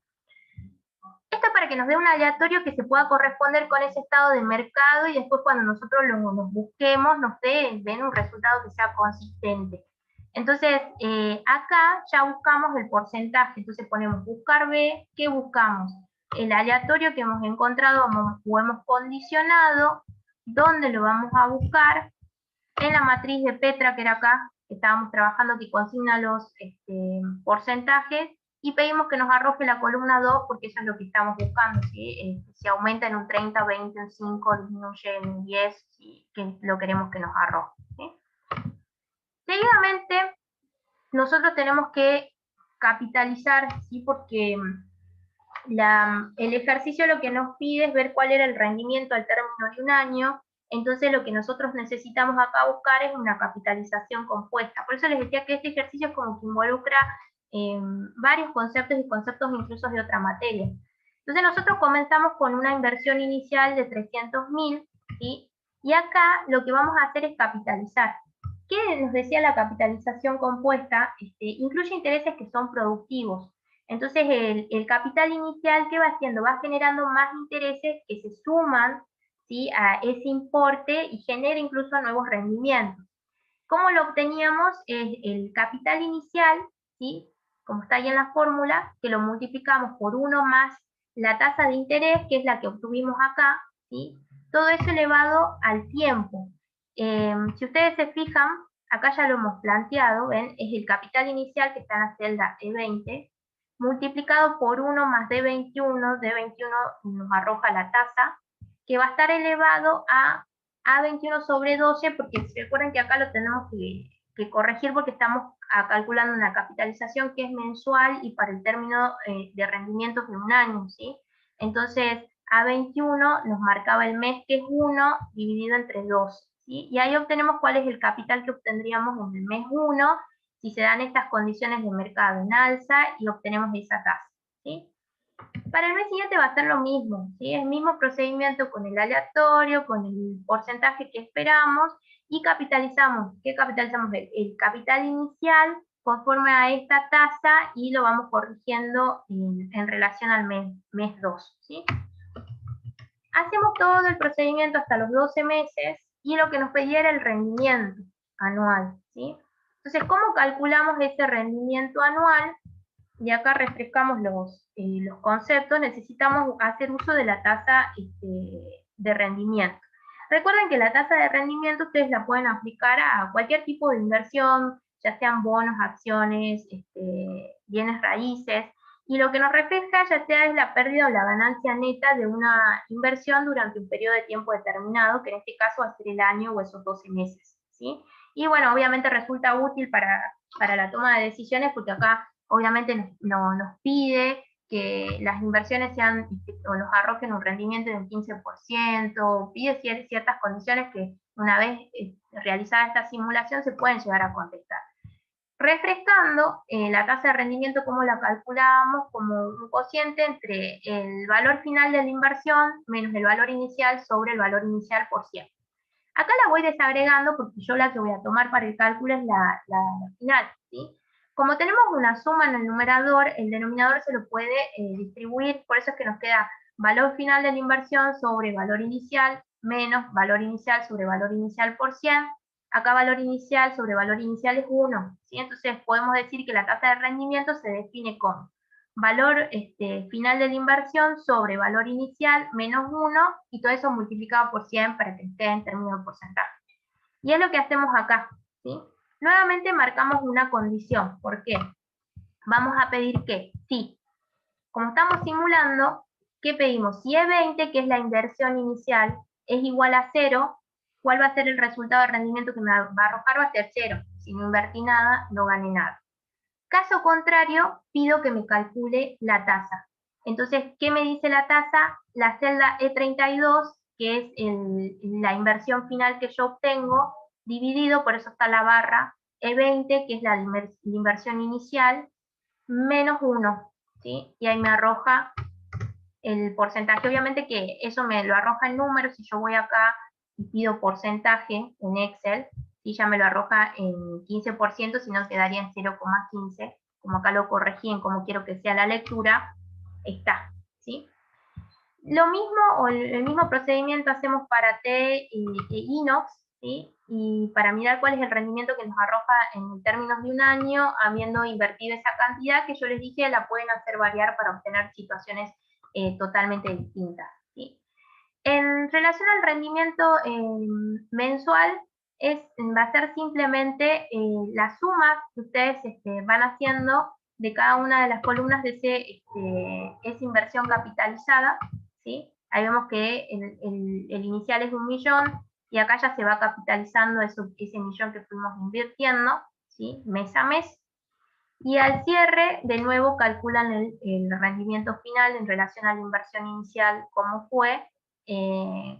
Esto para que nos dé un aleatorio que se pueda corresponder con ese estado de mercado y después cuando nosotros los busquemos nos den un resultado que sea consistente. Entonces, acá ya buscamos el porcentaje, entonces ponemos buscar B, ¿qué buscamos? El aleatorio que hemos encontrado o hemos condicionado, ¿dónde lo vamos a buscar? En la matriz de Petra, que era acá, que estábamos trabajando, que consigna los porcentajes, y pedimos que nos arroje la columna 2, porque eso es lo que estamos buscando, ¿sí? Si aumenta en un 30, 20, un 5, disminuye en un 10, ¿sí?, que lo queremos que nos arroje, ¿sí? Seguidamente, nosotros tenemos que capitalizar, ¿sí?, porque el ejercicio lo que nos pide es ver cuál era el rendimiento al término de un año. Entonces lo que nosotros necesitamos acá buscar es una capitalización compuesta. Por eso les decía que este ejercicio es como que involucra varios conceptos y conceptos incluso de otra materia. Entonces nosotros comenzamos con una inversión inicial de 300.000, ¿sí? Y acá lo que vamos a hacer es capitalizar. ¿Qué nos decía la capitalización compuesta? Incluye intereses que son productivos. Entonces el capital inicial, ¿qué va haciendo? Va generando más intereses que se suman, ¿sí?, a ese importe y genera incluso nuevos rendimientos. ¿Cómo lo obteníamos? Es el capital inicial, ¿sí?, como está ahí en la fórmula, que lo multiplicamos por 1 más la tasa de interés, que es la que obtuvimos acá, ¿sí? Todo eso elevado al tiempo. Si ustedes se fijan, acá ya lo hemos planteado, ¿ven? Es el capital inicial que está en la celda E20, multiplicado por 1 más D21, D21 nos arroja la tasa, que va a estar elevado a A21 sobre 12, porque se recuerden que acá lo tenemos que corregir porque estamos calculando una capitalización que es mensual y para el término de rendimientos de un año, ¿sí? Entonces, A21 nos marcaba el mes, que es 1 dividido entre 2, ¿sí? Y ahí obtenemos cuál es el capital que obtendríamos en el mes 1 si se dan estas condiciones de mercado en alza y obtenemos esa tasa, ¿sí? Para el mes siguiente va a ser lo mismo, ¿sí? El mismo procedimiento con el aleatorio, con el porcentaje que esperamos y capitalizamos. ¿Qué capitalizamos? El capital inicial conforme a esta tasa y lo vamos corrigiendo en relación al mes 2, ¿sí? Hacemos todo el procedimiento hasta los 12 meses y lo que nos pedía era el rendimiento anual, ¿sí? Entonces, ¿cómo calculamos ese rendimiento anual? Y acá refrescamos los conceptos, necesitamos hacer uso de la tasa de rendimiento. Recuerden que la tasa de rendimiento ustedes la pueden aplicar a cualquier tipo de inversión, ya sean bonos, acciones, bienes raíces, y lo que nos refleja ya sea es la pérdida o la ganancia neta de una inversión durante un periodo de tiempo determinado, que en este caso va a ser el año o esos 12 meses, ¿sí? Y bueno, obviamente resulta útil para la toma de decisiones porque acá obviamente nos pide que las inversiones sean o nos arrojen un rendimiento de un 15%, pide ciertas condiciones que una vez realizada esta simulación se pueden llegar a contestar. Refrescando, la tasa de rendimiento, ¿cómo la calculábamos? Como un cociente entre el valor final de la inversión menos el valor inicial sobre el valor inicial por 100. Acá la voy desagregando porque yo la que voy a tomar para el cálculo es la final, ¿sí? Como tenemos una suma en el numerador, el denominador se lo puede distribuir, por eso es que nos queda valor final de la inversión sobre valor inicial menos valor inicial sobre valor inicial por 100. Acá valor inicial sobre valor inicial es 1, ¿sí? Entonces podemos decir que la tasa de rendimiento se define como valor final de la inversión sobre valor inicial menos 1 y todo eso multiplicado por 100 para que esté en términos de porcentaje. Y es lo que hacemos acá, ¿sí? Nuevamente marcamos una condición. ¿Por qué? Vamos a pedir que, sí, como estamos simulando, ¿qué pedimos? Si E20, que es la inversión inicial, es igual a 0, ¿cuál va a ser el resultado de rendimiento que me va a arrojar? Va a ser 0. Si no invertí nada, no gané nada. Caso contrario, pido que me calcule la tasa. Entonces, ¿qué me dice la tasa? La celda E32, que es la inversión final que yo obtengo, dividido, por eso está la barra, E20, que es la inversión inicial, menos 1, ¿sí? Y ahí me arroja el porcentaje. Obviamente que eso me lo arroja en números, si yo voy acá y pido porcentaje en Excel, y ya me lo arroja en 15%, si no quedaría en 0,15, como acá lo corregí en cómo quiero que sea la lectura, está, ¿sí? Lo mismo, o el mismo procedimiento hacemos para T e Inox, ¿sí? Y para mirar cuál es el rendimiento que nos arroja en términos de un año, habiendo invertido esa cantidad que yo les dije, la pueden hacer variar para obtener situaciones totalmente distintas, ¿sí? En relación al rendimiento mensual, va a ser simplemente la suma que ustedes van haciendo de cada una de las columnas de esa inversión capitalizada, ¿sí? Ahí vemos que el inicial es 1.000.000 y acá ya se va capitalizando ese millón que fuimos invirtiendo, ¿sí? Mes a mes. Y al cierre, de nuevo, calculan el rendimiento final en relación a la inversión inicial, como fue,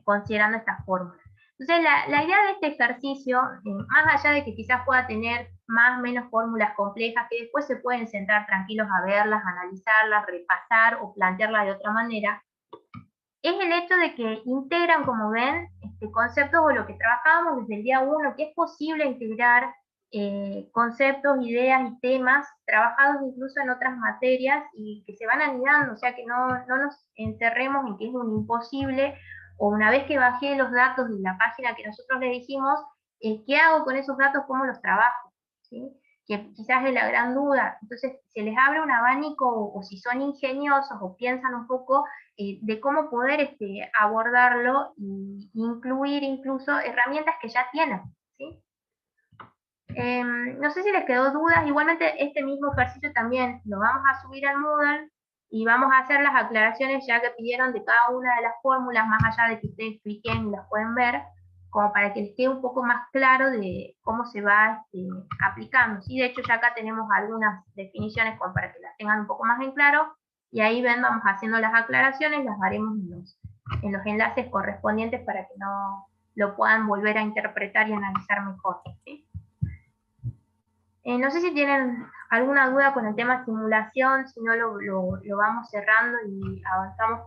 considerando estas fórmulas. Entonces, la idea de este ejercicio, más allá de que quizás pueda tener más o menos fórmulas complejas, que después se pueden sentar tranquilos a verlas, analizarlas, repasar o plantearlas de otra manera, es el hecho de que integran, como ven, conceptos o lo que trabajábamos desde el día 1, que es posible integrar conceptos, ideas y temas trabajados incluso en otras materias y que se van anidando, o sea que no nos encerremos en que es un imposible, o una vez que bajé los datos de la página que nosotros le dijimos, ¿qué hago con esos datos? ¿Cómo los trabajo? ¿Sí? Que quizás es la gran duda. Entonces, se les abre un abanico, o si son ingeniosos o piensan un poco de cómo poder abordarlo e incluir incluso herramientas que ya tienen, ¿sí? No sé si les quedó dudas, igualmente este mismo ejercicio también lo vamos a subir al Moodle y vamos a hacer las aclaraciones ya que pidieron de cada una de las fórmulas, más allá de que ustedes cliquen y las pueden ver, como para que les quede un poco más claro de cómo se va aplicando. ¿Sí? De hecho ya acá tenemos algunas definiciones como para que las tengan un poco más en claro, y ahí ven, vamos haciendo las aclaraciones, las haremos en los enlaces correspondientes para que no lo puedan volver a interpretar y analizar mejor. ¿Sí? No sé si tienen alguna duda con el tema simulación, si no lo vamos cerrando y avanzamos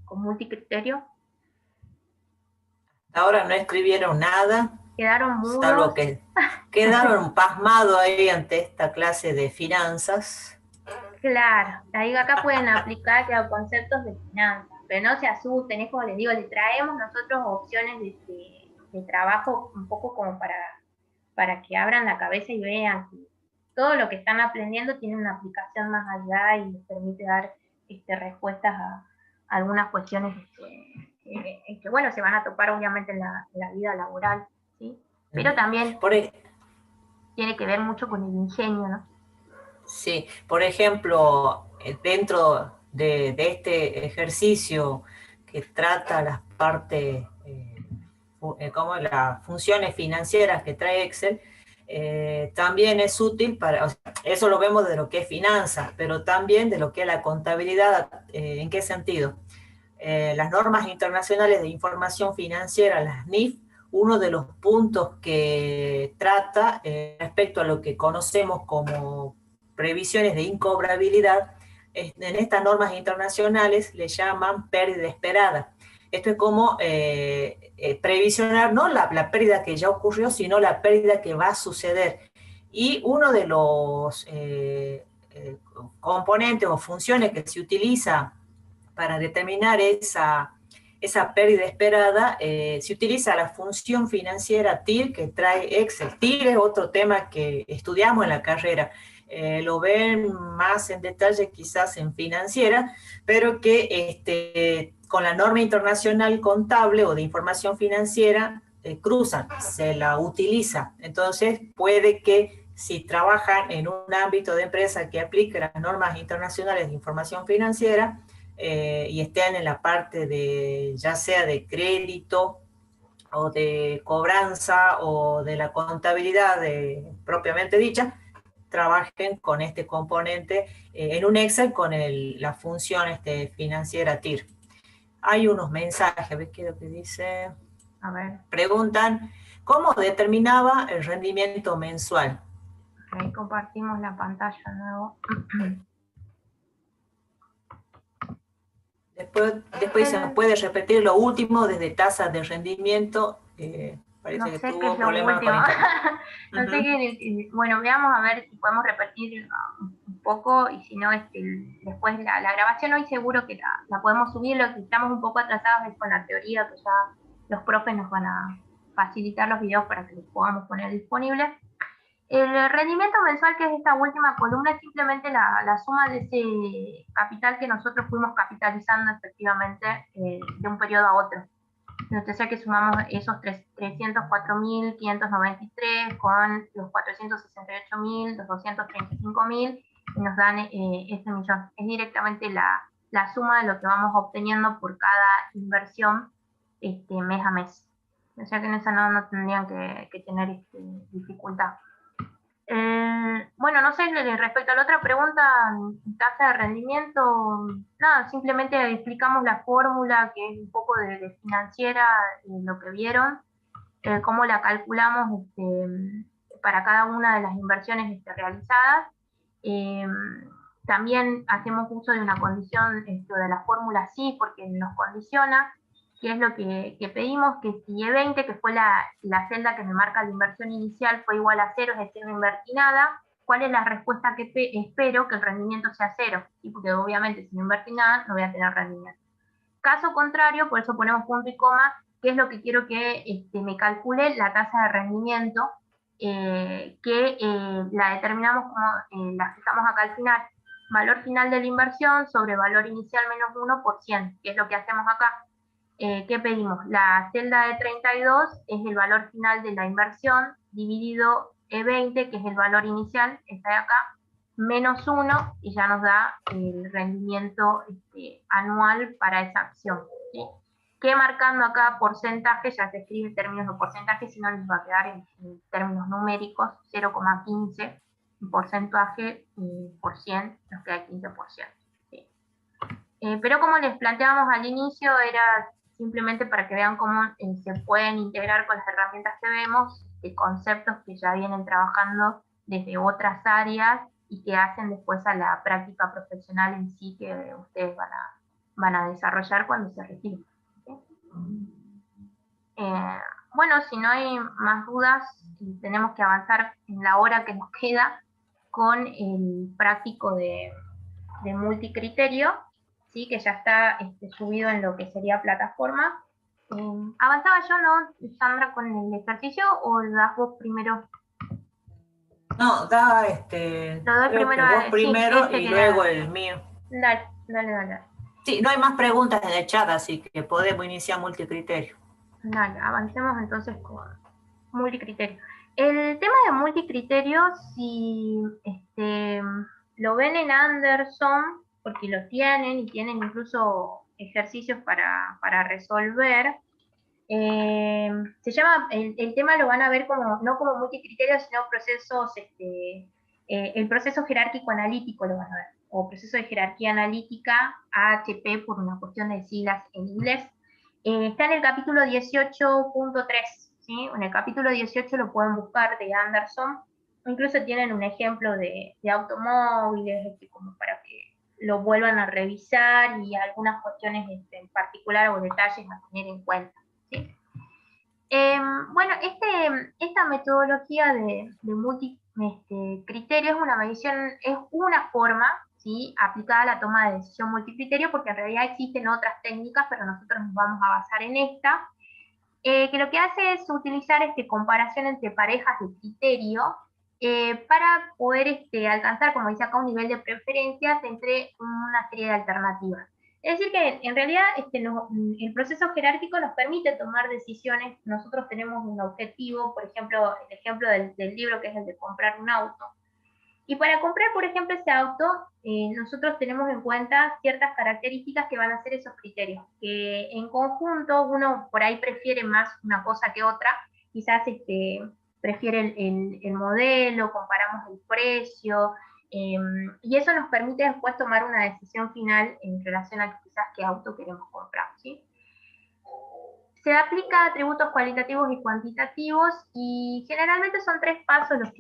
con multicriterio. Ahora no escribieron nada, Quedaron mudos. salvo que quedaron pasmados ahí ante esta clase de finanzas. Claro, ahí acá pueden aplicar conceptos de finanzas, pero no se asusten, es como les digo, les traemos nosotros opciones de trabajo un poco como para que abran la cabeza y vean que todo lo que están aprendiendo tiene una aplicación más allá y les permite dar respuestas a algunas cuestiones que, bueno, se van a topar obviamente en la vida laboral, ¿sí? Pero también tiene que ver mucho con el ingenio, ¿no? Sí, por ejemplo, dentro de este ejercicio que trata las partes, como las funciones financieras que trae Excel, también es útil para, o sea, eso lo vemos de lo que es finanzas, pero también de lo que es la contabilidad. ¿En qué sentido? Las normas internacionales de información financiera, las NIF, uno de los puntos que trata respecto a lo que conocemos como previsiones de incobrabilidad, en estas normas internacionales le llaman pérdida esperada. Esto es como previsionar no la pérdida que ya ocurrió, sino la pérdida que va a suceder. Y uno de los componentes o funciones que se utiliza para determinar esa pérdida esperada, se utiliza la función financiera TIR que trae Excel. TIR es otro tema que estudiamos en la carrera. Lo ven más en detalle quizás en financiera, pero que con la norma internacional contable o de información financiera cruzan, se la utiliza. Entonces puede que si trabajan en un ámbito de empresa que aplique las normas internacionales de información financiera, y estén en la parte de, ya sea de crédito o de cobranza o de la contabilidad propiamente dicha, trabajen con este componente en un Excel con la función financiera TIR. Hay unos mensajes, a ver qué es lo que dice. A ver. Preguntan, ¿cómo determinaba el rendimiento mensual? Ahí compartimos la pantalla de nuevo. Después se puede repetir lo último desde tasas de rendimiento. Parece no que sé qué tuvo es lo problemas último. con internet. No sé qué, bueno, veamos a ver si podemos repetir un poco y si no, después la grabación hoy seguro que la podemos subir. Lo que estamos un poco atrasados es con la teoría, que ya los profes nos van a facilitar los videos para que los podamos poner disponibles. El rendimiento mensual, que es esta última columna, es simplemente la suma de ese capital que nosotros fuimos capitalizando efectivamente de un periodo a otro. Entonces, que sumamos esos 304.593 con los 468.000, los 235.000, y nos dan ese millón. Es directamente la suma de lo que vamos obteniendo por cada inversión mes a mes. O sea que en eso no tendrían que tener dificultad. Bueno, no sé, respecto a la otra pregunta, tasa de rendimiento, nada, simplemente explicamos la fórmula, que es un poco de financiera, lo que vieron, cómo la calculamos para cada una de las inversiones realizadas. También hacemos uso de una condición de la fórmula sí, porque nos condiciona. ¿Qué es lo que pedimos? Que si E20, que fue la celda que me marca la inversión inicial, fue igual a cero, es decir, no invertí nada, ¿cuál es la respuesta que espero? Que el rendimiento sea cero, ¿sí? Porque obviamente si no invertí nada, no voy a tener rendimiento. Caso contrario, por eso ponemos punto y coma, ¿qué es lo que quiero que me calcule? La tasa de rendimiento, que la determinamos como la fijamos acá al final. Valor final de la inversión sobre valor inicial menos 1%, que es lo que hacemos acá. ¿Qué pedimos? La celda de 32 es el valor final de la inversión dividido E20, que es el valor inicial, está de acá, menos 1, y ya nos da el rendimiento anual para esa acción, ¿sí? Que marcando acá porcentaje, ya se escribe en términos de porcentaje, si no les va a quedar en términos numéricos, 0,15 porcentaje por 100, nos queda 15%. ¿Sí? Pero como les planteábamos al inicio, era simplemente para que vean cómo se pueden integrar con las herramientas que vemos, de conceptos que ya vienen trabajando desde otras áreas y que hacen después a la práctica profesional en sí que ustedes van a desarrollar cuando se reciban. ¿Sí? Bueno, si no hay más dudas, tenemos que avanzar en la hora que nos queda con el práctico de multicriterio, ¿sí? Que ya está subido en lo que sería plataforma. ¿Avanzaba yo, no, Sandra, con el ejercicio o das vos primero? No, da Lo doy creo primero que vos a, primero sí, y luego el mío. Dale, dale, dale. Sí, no hay más preguntas en el chat, así que podemos iniciar multicriterio. Dale, avancemos entonces con multicriterio. El tema de multicriterio, si lo ven en Anderson, porque lo tienen y tienen incluso ejercicios para resolver, se llama, el tema lo van a ver como, no como multicriterio, sino procesos, el proceso jerárquico analítico lo van a ver, o proceso de jerarquía analítica, AHP por una cuestión de siglas en inglés. Está en el capítulo 18.3, ¿sí? En el capítulo 18 lo pueden buscar de Anderson, incluso tienen un ejemplo de automóviles, como para que lo vuelvan a revisar y algunas cuestiones en particular o detalles a tener en cuenta. ¿Sí? Bueno, esta metodología de multicriterio es una medición, es una forma, ¿sí? Aplicada a la toma de decisión multicriterio, porque en realidad existen otras técnicas, pero nosotros nos vamos a basar en esta, que lo que hace es utilizar comparación entre parejas de criterio para poder alcanzar, como dice acá, un nivel de preferencias entre una serie de alternativas. Es decir, que en realidad el proceso jerárquico nos permite tomar decisiones. Nosotros tenemos un objetivo, por ejemplo, el ejemplo del libro, que es el de comprar un auto. Y para comprar, por ejemplo, ese auto, nosotros tenemos en cuenta ciertas características que van a ser esos criterios, que en conjunto uno por ahí prefiere más una cosa que otra, quizás prefiere el modelo, comparamos el precio, y eso nos permite después tomar una decisión final en relación a quizás qué auto queremos comprar, ¿sí? Se aplica atributos cualitativos y cuantitativos y generalmente son 3 pasos los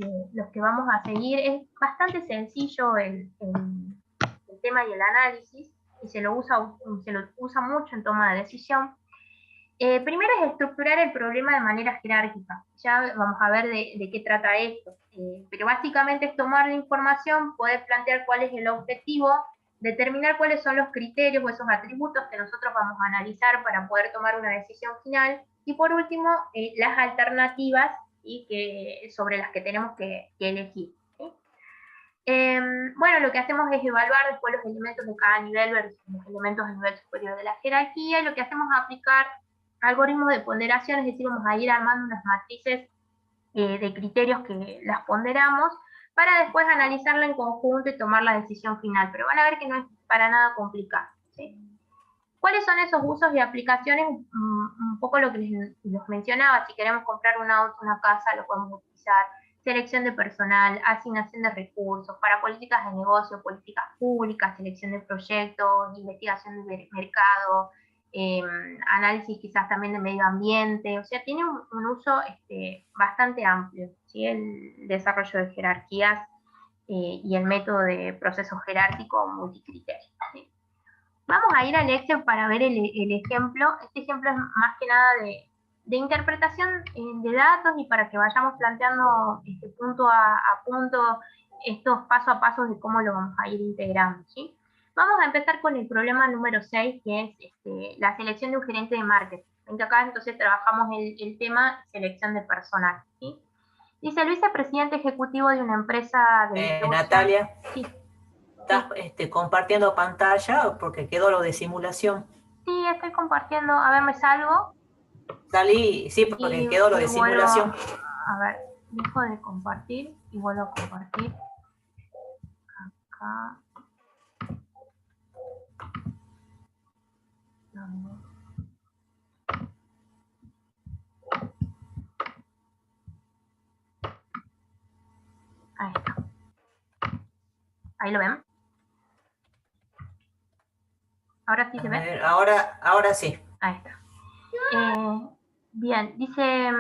que vamos a seguir. Es bastante sencillo el tema y el análisis y se lo usa mucho en toma de decisión. Primero es estructurar el problema de manera jerárquica. Ya vamos a ver de qué trata esto. Pero básicamente es tomar la información, poder plantear cuál es el objetivo, determinar cuáles son los criterios o esos atributos que nosotros vamos a analizar para poder tomar una decisión final. Y por último, las alternativas sobre las que tenemos que elegir. ¿Sí? Bueno, lo que hacemos es evaluar después los elementos de cada nivel versus los elementos del nivel superior de la jerarquía, y lo que hacemos es aplicar algoritmos de ponderación, es decir, vamos a ir armando unas matrices de criterios que las ponderamos para después analizarla en conjunto y tomar la decisión final, pero van a ver que no es para nada complicado. ¿Sí? ¿Cuáles son esos usos y aplicaciones? Un poco lo que les mencionaba, si queremos comprar un auto, una casa, lo podemos utilizar. Selección de personal, asignación de recursos, para políticas de negocio, políticas públicas, selección de proyectos, investigación de mercado, análisis quizás también de medio ambiente, o sea, tiene un uso bastante amplio, ¿sí? El desarrollo de jerarquías y el método de proceso jerárquico multicriterio. ¿Sí? Vamos a ir al Excel para ver el ejemplo. Este ejemplo es más que nada de interpretación de datos y para que vayamos planteando punto a punto estos paso a paso de cómo lo vamos a ir integrando, ¿sí? Vamos a empezar con el problema número 6, que es la selección de un gerente de marketing. Acá entonces trabajamos el tema selección de personal, ¿sí? Dice el vicepresidente ejecutivo de una empresa de Natalia, sí. ¿estás compartiendo pantalla? Porque quedó lo de simulación. Sí, estoy compartiendo. A ver, me salgo. Salí, sí, porque quedó lo de simulación. A ver, dejo de compartir y vuelvo a compartir. Acá. Ahí está. ¿Ahí lo ven? ¿Ahora sí se ve? Ahora sí. Ahí está. Bien, dice,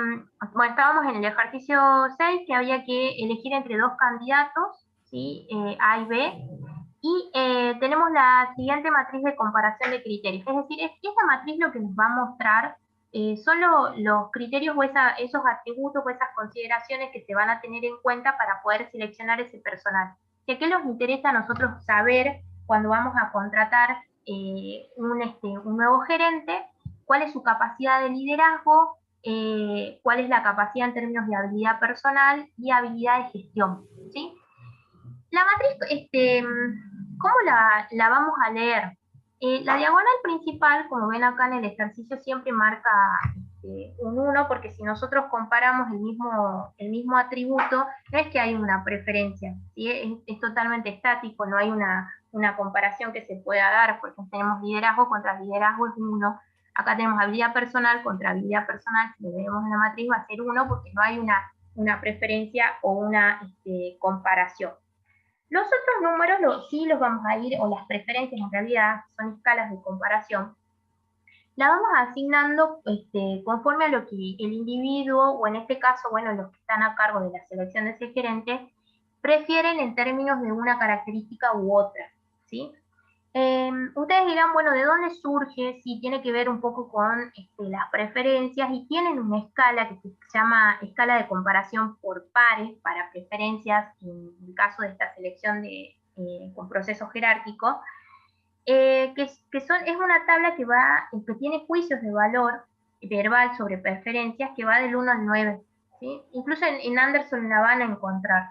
bueno, estábamos en el ejercicio 6 que había que elegir entre dos candidatos, ¿sí? A y B, y tenemos la siguiente matriz de comparación de criterios, es decir, esta matriz lo que nos va a mostrar son los criterios o esos atributos o esas consideraciones que se van a tener en cuenta para poder seleccionar ese personal. ¿Qué nos interesa a nosotros saber cuando vamos a contratar un nuevo gerente? ¿Cuál es su capacidad de liderazgo? ¿Cuál es la capacidad en términos de habilidad personal y habilidad de gestión? ¿Sí? La matriz, ¿cómo la vamos a leer? La diagonal principal, como ven acá en el ejercicio, siempre marca un 1, porque si nosotros comparamos el mismo atributo, no es que hay una preferencia, ¿sí? Es totalmente estático, no hay una comparación que se pueda dar, porque tenemos liderazgo contra liderazgo es 1, acá tenemos habilidad personal contra habilidad personal, si lo vemos en la matriz va a ser 1, porque no hay una preferencia o una comparación. Los otros números sí los vamos a ir, o las preferencias en realidad son escalas de comparación, la vamos asignando conforme a lo que el individuo, o en este caso, bueno, los que están a cargo de la selección de ese gerente, prefieren en términos de una característica u otra, ¿sí? Ustedes dirán, bueno, ¿de dónde surge? Sí, tiene que ver un poco con las preferencias y tienen una escala que se llama escala de comparación por pares para preferencias en el caso de esta selección con procesos jerárquicos, es una tabla que tiene juicios de valor verbal sobre preferencias que va del 1 al 9, ¿sí? Incluso en Anderson la van a encontrar.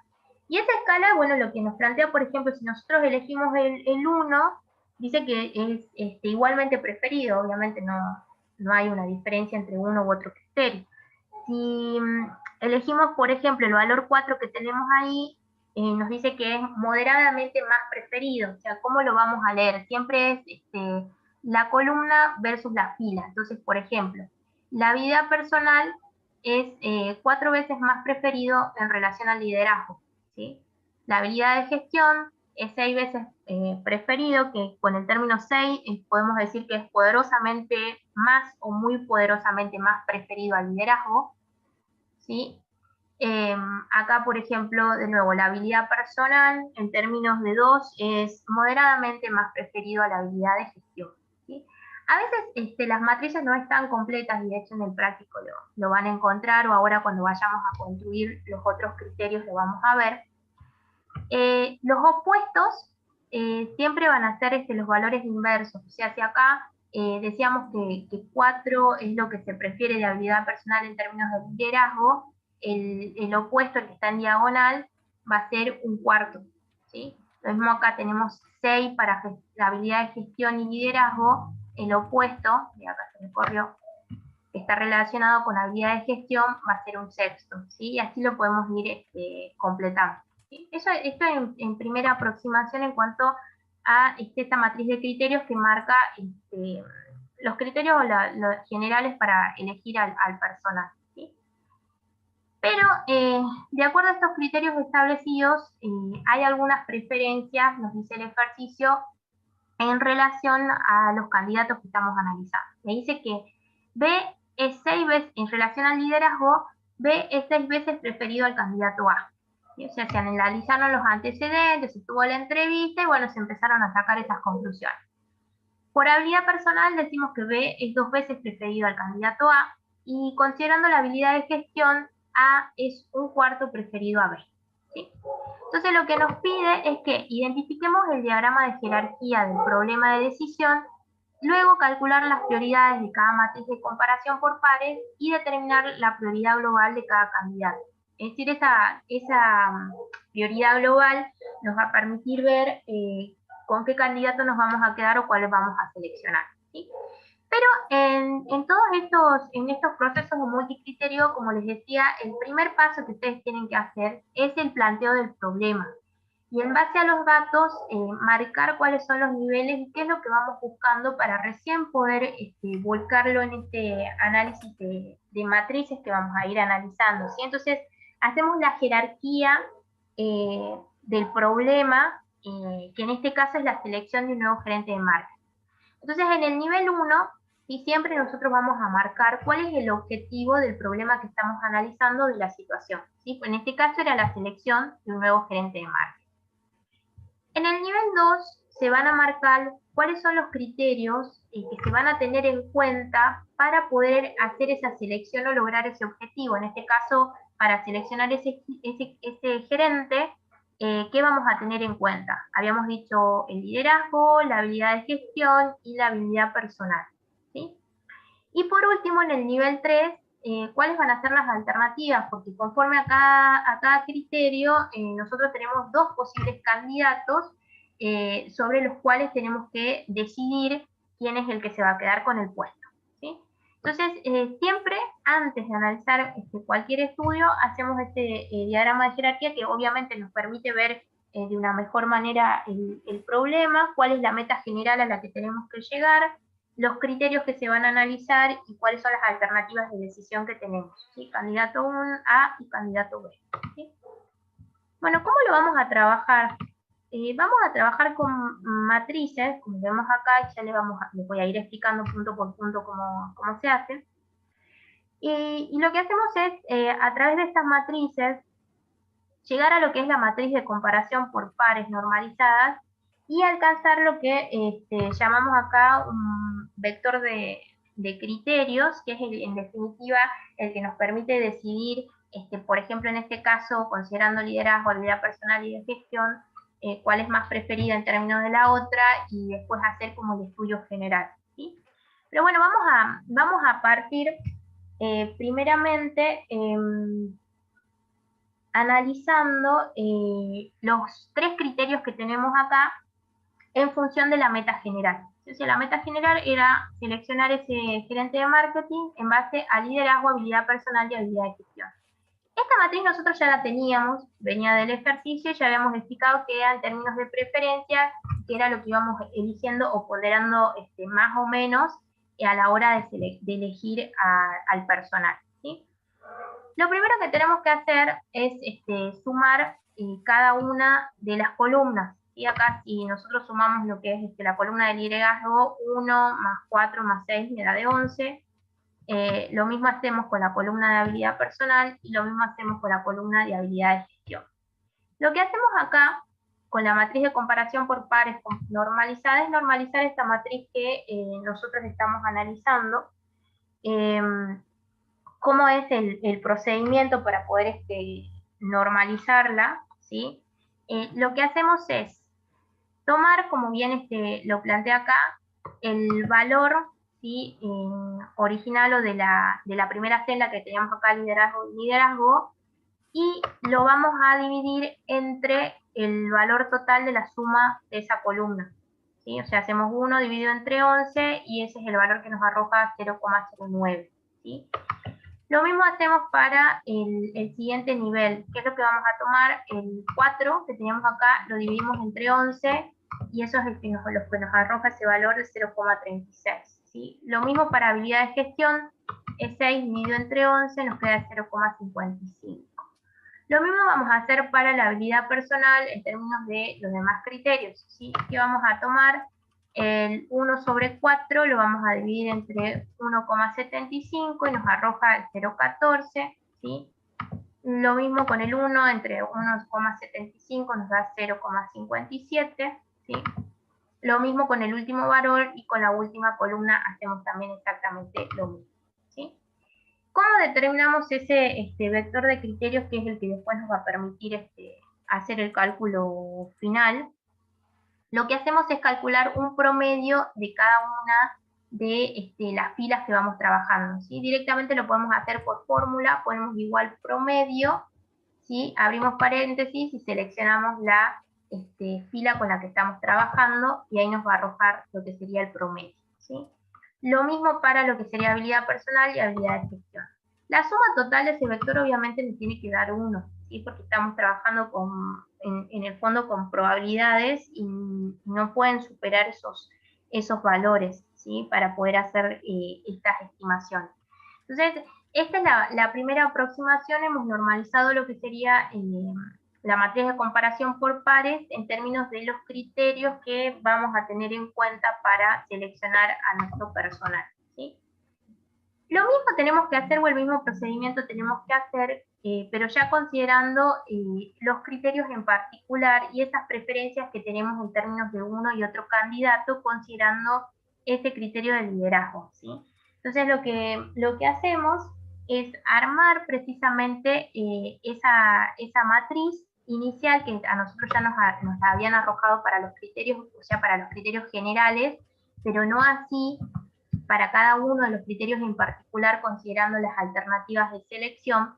Y esa escala, bueno, lo que nos plantea, por ejemplo, si nosotros elegimos el 1, dice que es igualmente preferido, obviamente no hay una diferencia entre uno u otro criterio. Si elegimos, por ejemplo, el valor 4 que tenemos ahí, nos dice que es moderadamente más preferido. O sea, ¿cómo lo vamos a leer? Siempre es la columna versus la fila. Entonces, por ejemplo, la vida personal es 4 veces más preferido en relación al liderazgo, ¿sí? La habilidad de gestión es 6 veces preferido, que con el término 6 podemos decir que es poderosamente más o muy poderosamente más preferido al liderazgo, ¿sí? Acá, por ejemplo, de nuevo, la habilidad personal en términos de 2 es moderadamente más preferido a la habilidad de gestión, ¿sí? A veces las matrices no están completas y de hecho en el práctico lo van a encontrar, o ahora cuando vayamos a construir los otros criterios lo vamos a ver. Los opuestos siempre van a ser los valores inversos, o sea, si acá decíamos que 4 es lo que se prefiere de habilidad personal en términos de liderazgo, el opuesto, el que está en diagonal, va a ser un cuarto, ¿sí? Lo mismo acá tenemos 6 para la habilidad de gestión y liderazgo, el opuesto, y acá se me corrió, que está relacionado con habilidad de gestión, va a ser un sexto, ¿sí? Y así lo podemos ir completando. ¿Sí? Esto en primera aproximación en cuanto a esta matriz de criterios que marca los criterios los generales para elegir al personal. ¿Sí? Pero de acuerdo a estos criterios establecidos, hay algunas preferencias, nos dice el ejercicio, en relación a los candidatos que estamos analizando. Me dice que B es 6 veces, en relación al liderazgo, B es 6 veces preferido al candidato A. ¿Sí? O sea, se analizaron los antecedentes, se tuvo la entrevista y bueno, se empezaron a sacar esas conclusiones. Por habilidad personal decimos que B es 2 veces preferido al candidato A, y considerando la habilidad de gestión, A es 1/4 preferido a B. ¿Sí? Entonces lo que nos pide es que identifiquemos el diagrama de jerarquía del problema de decisión, luego calcular las prioridades de cada matriz de comparación por pares y determinar la prioridad global de cada candidato. Es decir, esa prioridad global nos va a permitir ver con qué candidato nos vamos a quedar o cuáles vamos a seleccionar. ¿Sí? Pero en todos estos procesos de multicriterio, como les decía, el primer paso que ustedes tienen que hacer es el planteo del problema. Y en base a los datos, marcar cuáles son los niveles y qué es lo que vamos buscando para recién poder volcarlo en este análisis de matrices que vamos a ir analizando. ¿Sí? Entonces, hacemos la jerarquía del problema, que en este caso es la selección de un nuevo gerente de marca. Entonces, en el nivel 1, ¿sí? Siempre nosotros vamos a marcar cuál es el objetivo del problema que estamos analizando de la situación. ¿Sí? En este caso era la selección de un nuevo gerente de marca. En el nivel 2 se van a marcar cuáles son los criterios que se van a tener en cuenta para poder hacer esa selección o lograr ese objetivo. En este caso, para seleccionar ese gerente, ¿qué vamos a tener en cuenta? Habíamos dicho el liderazgo, la habilidad de gestión y la habilidad personal. ¿Sí? Y por último, en el nivel 3, ¿cuáles van a ser las alternativas? Porque conforme a cada criterio, nosotros tenemos 2 posibles candidatos sobre los cuales tenemos que decidir quién es el que se va a quedar con el puesto. ¿Sí? Entonces, siempre antes de analizar cualquier estudio, hacemos este diagrama de jerarquía que obviamente nos permite ver de una mejor manera el problema, cuál es la meta general a la que tenemos que llegar, los criterios que se van a analizar y cuáles son las alternativas de decisión que tenemos. ¿Sí? Candidato A y candidato B. ¿Sí? Bueno, ¿cómo lo vamos a trabajar? Vamos a trabajar con matrices, como vemos acá, y ya les voy a ir explicando punto por punto cómo se hace. Y lo que hacemos es, a través de estas matrices, llegar a lo que es la matriz de comparación por pares normalizadas y alcanzar lo que llamamos acá un vector de criterios, que es en definitiva el que nos permite decidir, por ejemplo, en este caso, considerando liderazgo, habilidad personal y de gestión, cuál es más preferida en términos de la otra, y después hacer como el estudio general. ¿Sí? Pero bueno, vamos a partir primeramente analizando los 3 criterios que tenemos acá en función de la meta general. Entonces, la meta general era seleccionar ese gerente de marketing en base a liderazgo, habilidad personal y habilidad de gestión. Esta matriz nosotros ya la teníamos, venía del ejercicio, ya habíamos explicado que era en términos de preferencias, que era lo que íbamos eligiendo o ponderando más o menos a la hora de elegir al personal. ¿Sí? Lo primero que tenemos que hacer es sumar cada una de las columnas. Y acá, si nosotros sumamos lo que es la columna de liderazgo, 1 más 4 más 6 me da de 11. Lo mismo hacemos con la columna de habilidad personal y lo mismo hacemos con la columna de habilidad de gestión. Lo que hacemos acá con la matriz de comparación por pares normalizada es normalizar esta matriz que nosotros estamos analizando. ¿Cómo es el procedimiento para poder normalizarla? ¿Sí? Lo que hacemos es tomar, como bien lo plantea acá, el valor, ¿sí? Original o de la primera celda que teníamos acá, liderazgo, y lo vamos a dividir entre el valor total de la suma de esa columna. ¿Sí? O sea, hacemos 1 dividido entre 11 y ese es el valor que nos arroja 0,09. ¿Sí? Lo mismo hacemos para el siguiente nivel, que es lo que vamos a tomar, el 4 que teníamos acá, lo dividimos entre 11 y eso es lo que nos arroja ese valor de 0,36. ¿Sí? Lo mismo para habilidad de gestión, es 6 dividido entre 11 nos queda 0,55. Lo mismo vamos a hacer para la habilidad personal en términos de los demás criterios. ¿Sí? Que vamos a tomar el 1 sobre 4, lo vamos a dividir entre 1,75 y nos arroja el 0,14. ¿Sí? Lo mismo con el 1, entre 1,75 nos da 0,57. ¿Sí? Lo mismo con el último valor y con la última columna hacemos también exactamente lo mismo, ¿sí? ¿Cómo determinamos ese vector de criterios que es el que después nos va a permitir hacer el cálculo final? Lo que hacemos es calcular un promedio de cada una de las filas que vamos trabajando, ¿sí? Directamente lo podemos hacer por fórmula, ponemos igual promedio, ¿sí? Abrimos paréntesis y seleccionamos la fila con la que estamos trabajando y ahí nos va a arrojar lo que sería el promedio, ¿sí? Lo mismo para lo que sería habilidad personal y habilidad de gestión. La suma total de ese vector obviamente nos tiene que dar 1, ¿sí? Porque estamos trabajando en el fondo con probabilidades y no pueden superar esos valores, ¿sí? Para poder hacer estas estimaciones. Entonces, esta es la primera aproximación. Hemos normalizado lo que sería la matriz de comparación por pares en términos de los criterios que vamos a tener en cuenta para seleccionar a nuestro personal, ¿sí? Lo mismo tenemos que hacer, o el mismo procedimiento tenemos que hacer, pero ya considerando los criterios en particular y esas preferencias que tenemos en términos de uno y otro candidato, considerando ese criterio de liderazgo, ¿sí? Entonces lo que hacemos es armar precisamente esa matriz inicial que a nosotros ya nos habían arrojado para los criterios, o sea, para los criterios generales, pero no así para cada uno de los criterios en particular, considerando las alternativas de selección.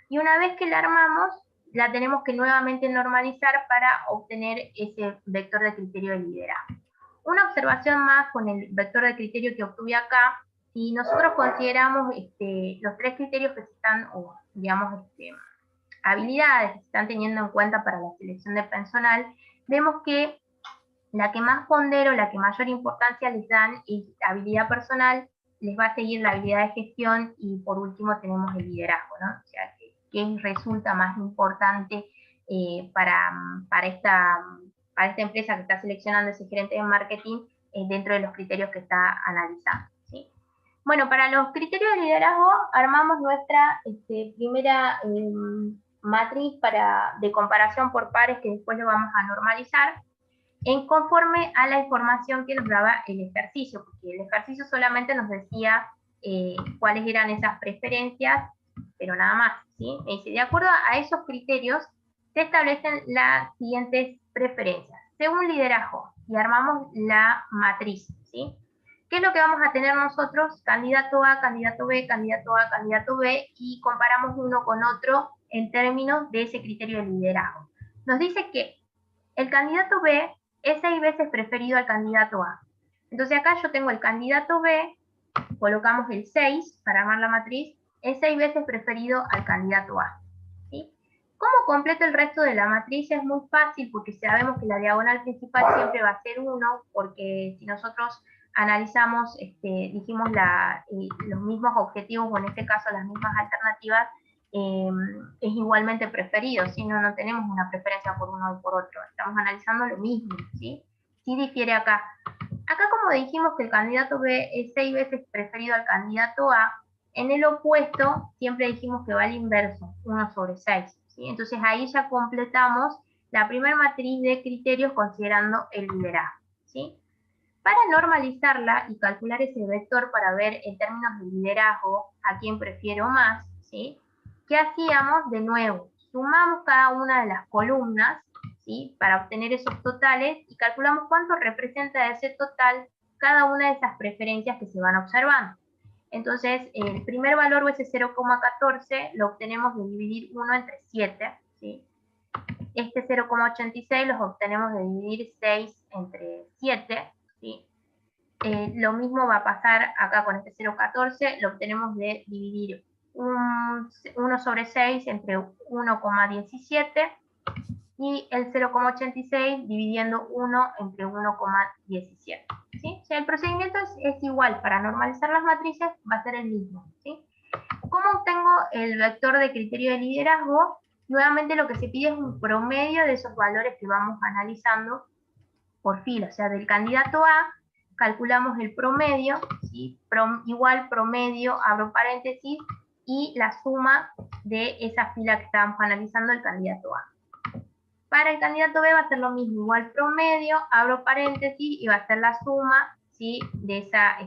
Y una vez que la armamos, la tenemos que nuevamente normalizar para obtener ese vector de criterio de liderazgo. Una observación más con el vector de criterio que obtuve acá: si nosotros consideramos los 3 criterios que se están, o digamos, habilidades que se están teniendo en cuenta para la selección de personal, vemos que la que más pondero, la que mayor importancia les dan es habilidad personal, les va a seguir la habilidad de gestión y por último tenemos el liderazgo, ¿no? O sea, que resulta más importante para esta empresa que está seleccionando ese gerente de marketing dentro de los criterios que está analizando, ¿sí? Bueno, para los criterios de liderazgo armamos nuestra primera matriz de comparación por pares, que después lo vamos a normalizar en conforme a la información que nos daba el ejercicio, porque el ejercicio solamente nos decía cuáles eran esas preferencias, pero nada más, ¿sí? Me dice, de acuerdo a esos criterios, se establecen las siguientes preferencias. Según liderazgo, y armamos la matriz, ¿sí? ¿Qué es lo que vamos a tener nosotros? Candidato A, candidato B, candidato A, candidato B, y comparamos uno con otro en términos de ese criterio de liderazgo. Nos dice que el candidato B es 6 veces preferido al candidato A. Entonces acá yo tengo el candidato B, colocamos el 6 para armar la matriz, es 6 veces preferido al candidato A, ¿sí? ¿Cómo completo el resto de la matriz? Es muy fácil, porque sabemos que la diagonal principal siempre va a ser 1, porque si nosotros analizamos, dijimos los mismos objetivos, o en este caso las mismas alternativas, es igualmente preferido, ¿sí? No tenemos una preferencia por uno y por otro, estamos analizando lo mismo, ¿sí? Sí difiere acá. Acá, como dijimos que el candidato B es 6 veces preferido al candidato A, en el opuesto siempre dijimos que va al inverso, 1 sobre 6, ¿sí? Entonces ahí ya completamos la primera matriz de criterios considerando el liderazgo, ¿sí? Para normalizarla y calcular ese vector para ver en términos de liderazgo a quién prefiero más, ¿sí? ¿Qué hacíamos? De nuevo, sumamos cada una de las columnas, ¿sí? Para obtener esos totales y calculamos cuánto representa ese total cada una de esas preferencias que se van observando. Entonces, el primer valor, o ese 0,14, lo obtenemos de dividir 1 entre 7, ¿sí? Este 0,86 los obtenemos de dividir 6 entre 7, ¿sí? Lo mismo va a pasar acá con este 0,14, lo obtenemos de dividir 1 sobre 6 entre 1,17 y el 0,86 dividiendo 1 entre 1,17, ¿sí? O sea, el procedimiento es igual, para normalizar las matrices va a ser el mismo, ¿sí? ¿Cómo obtengo el vector de criterio de liderazgo? Nuevamente lo que se pide es un promedio de esos valores que vamos analizando por fila, o sea, del candidato A calculamos el promedio, ¿sí? Igual promedio, abro paréntesis, y la suma de esa fila que estábamos analizando, el candidato A. Para el candidato B va a ser lo mismo, igual promedio, abro paréntesis y va a ser la suma, ¿sí?, de esa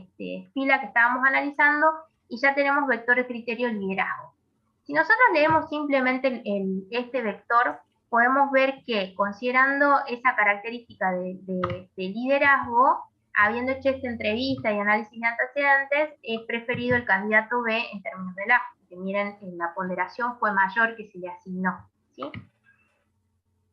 fila que estábamos analizando, y ya tenemos vector de criterio liderazgo. Si nosotros leemos simplemente este vector, podemos ver que considerando esa característica de liderazgo, habiendo hecho esta entrevista y análisis de antecedentes, es preferido el candidato B en términos de la, que miren, la ponderación fue mayor que se le asignó, ¿sí?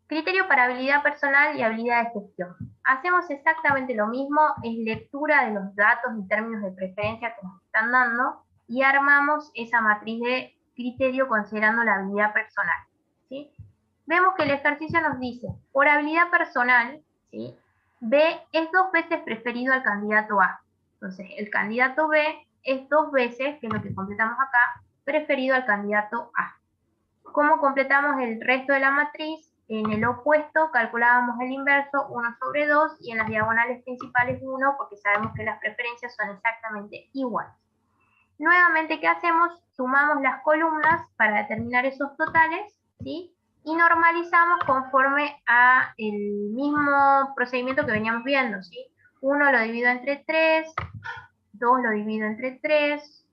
Criterio para habilidad personal y habilidad de gestión. Hacemos exactamente lo mismo, es lectura de los datos en términos de preferencia que nos están dando y armamos esa matriz de criterio considerando la habilidad personal, ¿sí? Vemos que el ejercicio nos dice, por habilidad personal, ¿sí?, B es 2 veces preferido al candidato A. Entonces, el candidato B es 2 veces, que es lo que completamos acá, preferido al candidato A. ¿Cómo completamos el resto de la matriz? En el opuesto calculábamos el inverso, 1 sobre 2, y en las diagonales principales 1, porque sabemos que las preferencias son exactamente iguales. Nuevamente, ¿qué hacemos? Sumamos las columnas para determinar esos totales, ¿sí?, y normalizamos conforme a el mismo procedimiento que veníamos viendo, ¿sí? 1 lo divido entre 3, 2 lo divido entre 3,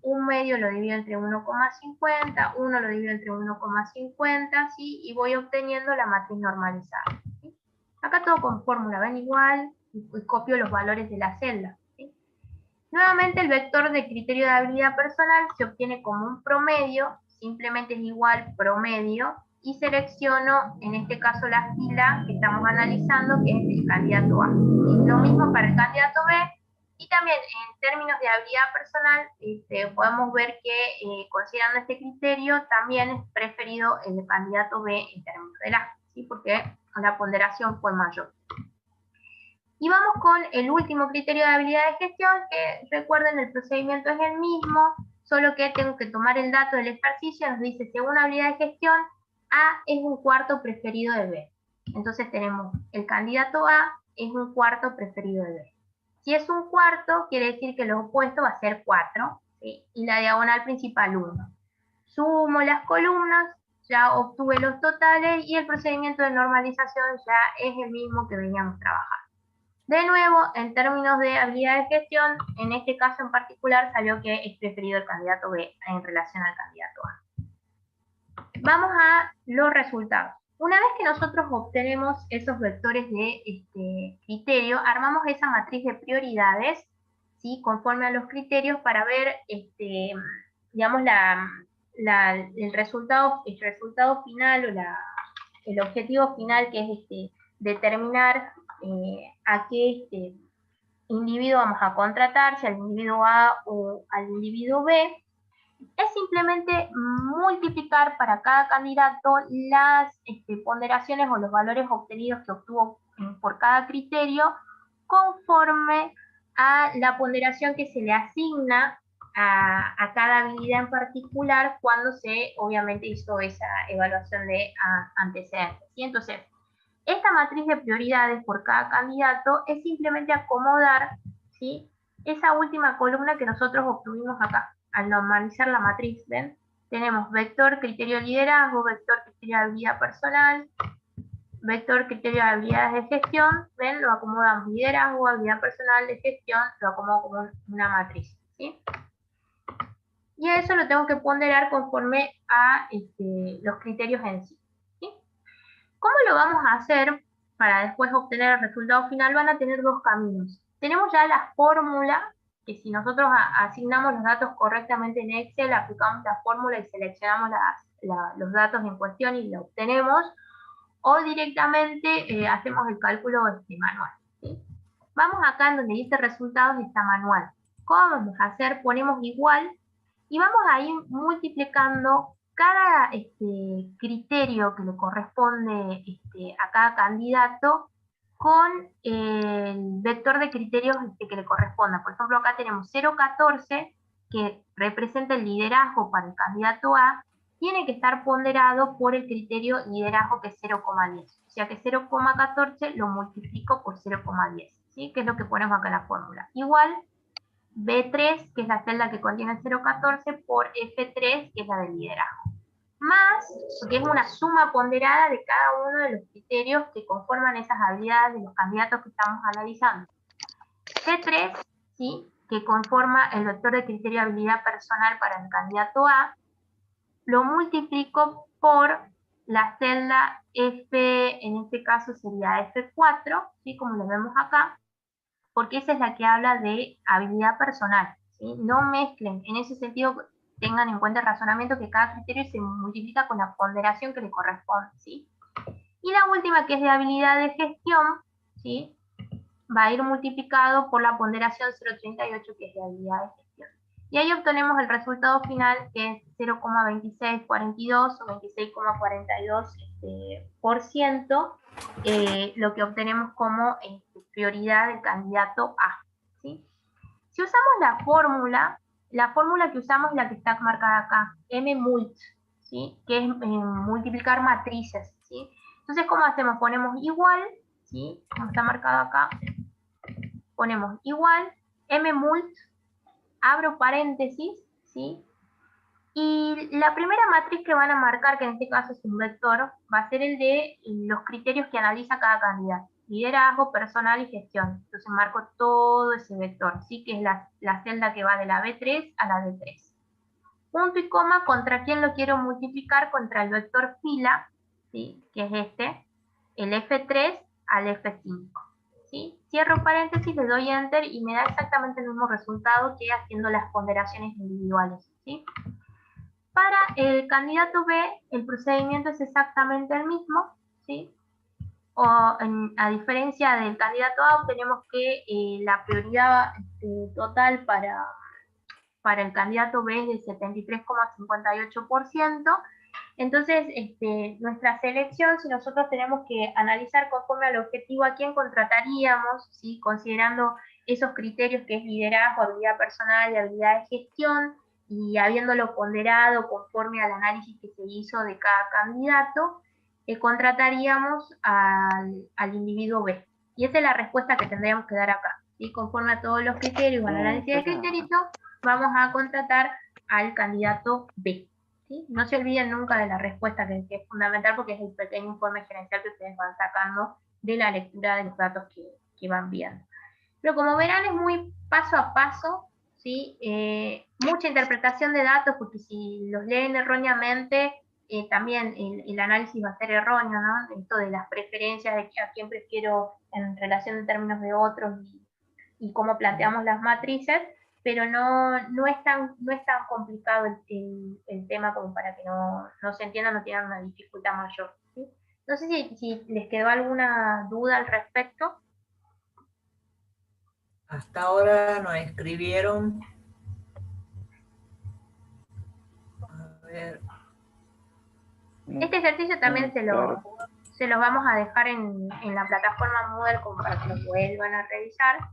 1 medio lo divido entre 1,50, 1 lo divido entre 1,50, ¿sí? Y voy obteniendo la matriz normalizada, ¿sí? Acá todo con fórmula, ven igual, y copio los valores de la celda, ¿sí? Nuevamente el vector de criterio de habilidad personal se obtiene como un promedio, simplemente es igual promedio, y selecciono en este caso la fila que estamos analizando, que es el candidato A. Y lo mismo para el candidato B, y también en términos de habilidad personal, podemos ver que considerando este criterio también es preferido el candidato B en términos del A, ¿sí?, porque la ponderación fue mayor. Y vamos con el último criterio de habilidad de gestión, que recuerden el procedimiento es el mismo, solo que tengo que tomar el dato del ejercicio, nos dice según habilidad de gestión, A es un cuarto preferido de B. Entonces tenemos el candidato A es un cuarto preferido de B. Si es un cuarto, quiere decir que lo opuesto va a ser 4, ¿sí?, y la diagonal principal 1. Sumo las columnas, ya obtuve los totales y el procedimiento de normalización ya es el mismo que veníamos trabajando. De nuevo, en términos de habilidad de gestión, en este caso en particular salió que es preferido el candidato B en relación al candidato A. Vamos a los resultados. Una vez que nosotros obtenemos esos vectores de criterio, armamos esa matriz de prioridades, ¿sí?, conforme a los criterios para ver, digamos, el resultado final o el objetivo final, que es determinar a qué individuo vamos a contratar, si al individuo A o al individuo B. Es simplemente multiplicar para cada candidato las ponderaciones o los valores obtenidos que obtuvo por cada criterio conforme a la ponderación que se le asigna a cada habilidad en particular cuando se obviamente hizo esa evaluación de antecedentes, ¿sí? Entonces, esta matriz de prioridades por cada candidato es simplemente acomodar, ¿sí?, esa última columna que nosotros obtuvimos acá. Al normalizar la matriz, ¿ven? Tenemos vector, criterio de liderazgo, vector, criterio de habilidad personal, vector, criterio de habilidades de gestión, ¿ven? Lo acomodamos liderazgo, habilidad personal, de gestión, lo acomodo como una matriz, ¿sí? Y a eso lo tengo que ponderar conforme a los criterios en sí, ¿sí? ¿Cómo lo vamos a hacer para después obtener el resultado final? Van a tener 2 caminos. Tenemos ya la fórmula, que si nosotros asignamos los datos correctamente en Excel, aplicamos la fórmula y seleccionamos los datos en cuestión y lo obtenemos, o directamente hacemos el cálculo manual, ¿sí? Vamos acá en donde dice resultados, está manual. ¿Cómo vamos a hacer? Ponemos igual y vamos a ir multiplicando cada criterio que le corresponde a cada candidato con el vector de criterios que le corresponda. Por ejemplo, acá tenemos 0,14, que representa el liderazgo para el candidato A, tiene que estar ponderado por el criterio liderazgo, que es 0,10. O sea que 0,14 lo multiplico por 0,10, ¿sí?, que es lo que ponemos acá en la fórmula. Igual B3, que es la celda que contiene 0,14, por F3, que es la del liderazgo. más, porque es una suma ponderada de cada uno de los criterios que conforman esas habilidades de los candidatos que estamos analizando. C3, ¿sí?, que conforma el vector de criterio de habilidad personal para el candidato A, lo multiplico por la celda F, en este caso sería F4, ¿sí?, como lo vemos acá, porque esa es la que habla de habilidad personal, ¿sí? No mezclen, en ese sentido tengan en cuenta el razonamiento que cada criterio se multiplica con la ponderación que le corresponde, ¿sí? Y la última, que es de habilidad de gestión, ¿sí?, va a ir multiplicado por la ponderación 0,38, que es de habilidad de gestión. Y ahí obtenemos el resultado final, que es 0,2642 o 26,42%, lo que obtenemos como prioridad del candidato A, ¿sí? Si usamos la fórmula que usamos es la que está marcada acá, mmult, ¿sí?, que es multiplicar matrices, ¿sí? Entonces, ¿cómo hacemos? Ponemos igual, ¿sí?, como está marcado acá, ponemos igual, mmult, abro paréntesis, ¿sí? Y la primera matriz que van a marcar, que en este caso es un vector, va a ser el de los criterios que analiza cada candidato: liderazgo, personal y gestión. Entonces marco todo ese vector, ¿sí?, que es la celda que va de la B3 a la D3. Punto y coma, ¿contra quién lo quiero multiplicar? Contra el vector fila, ¿sí?, que es este, el F3 al F5. ¿Sí? Cierro paréntesis, le doy enter y me da exactamente el mismo resultado que haciendo las ponderaciones individuales, ¿sí? Para el candidato B, el procedimiento es exactamente el mismo, ¿sí? A diferencia del candidato A, obtenemos que la prioridad total para el candidato B es del 73,58%. Entonces, nuestra selección, si nosotros tenemos que analizar conforme al objetivo a quién contrataríamos, ¿sí?, considerando esos criterios que es liderazgo, habilidad personal y habilidad de gestión, y habiéndolo ponderado conforme al análisis que se hizo de cada candidato, contrataríamos al individuo B. Y esa es la respuesta que tendríamos que dar acá, ¿sí? Conforme a todos los criterios, al análisis de criterios, vamos a contratar al candidato B. ¿Sí? No se olviden nunca de la respuesta, que es fundamental, porque es el pequeño informe gerencial que ustedes van sacando de la lectura de los datos que van viendo. Pero como verán, es muy paso a paso, ¿sí? Mucha interpretación de datos, porque si los leen erróneamente, también el análisis va a ser erróneo, ¿no? Esto de las preferencias, de a quién prefiero en relación en términos de otros, y cómo planteamos las matrices, pero no es tan complicado el tema como para que no se entienda, no tengan una dificultad mayor, ¿sí? No sé si les quedó alguna duda al respecto. Hasta ahora nos escribieron. A ver. Este ejercicio también se los vamos a dejar en la plataforma Moodle como para que lo vuelvan a revisar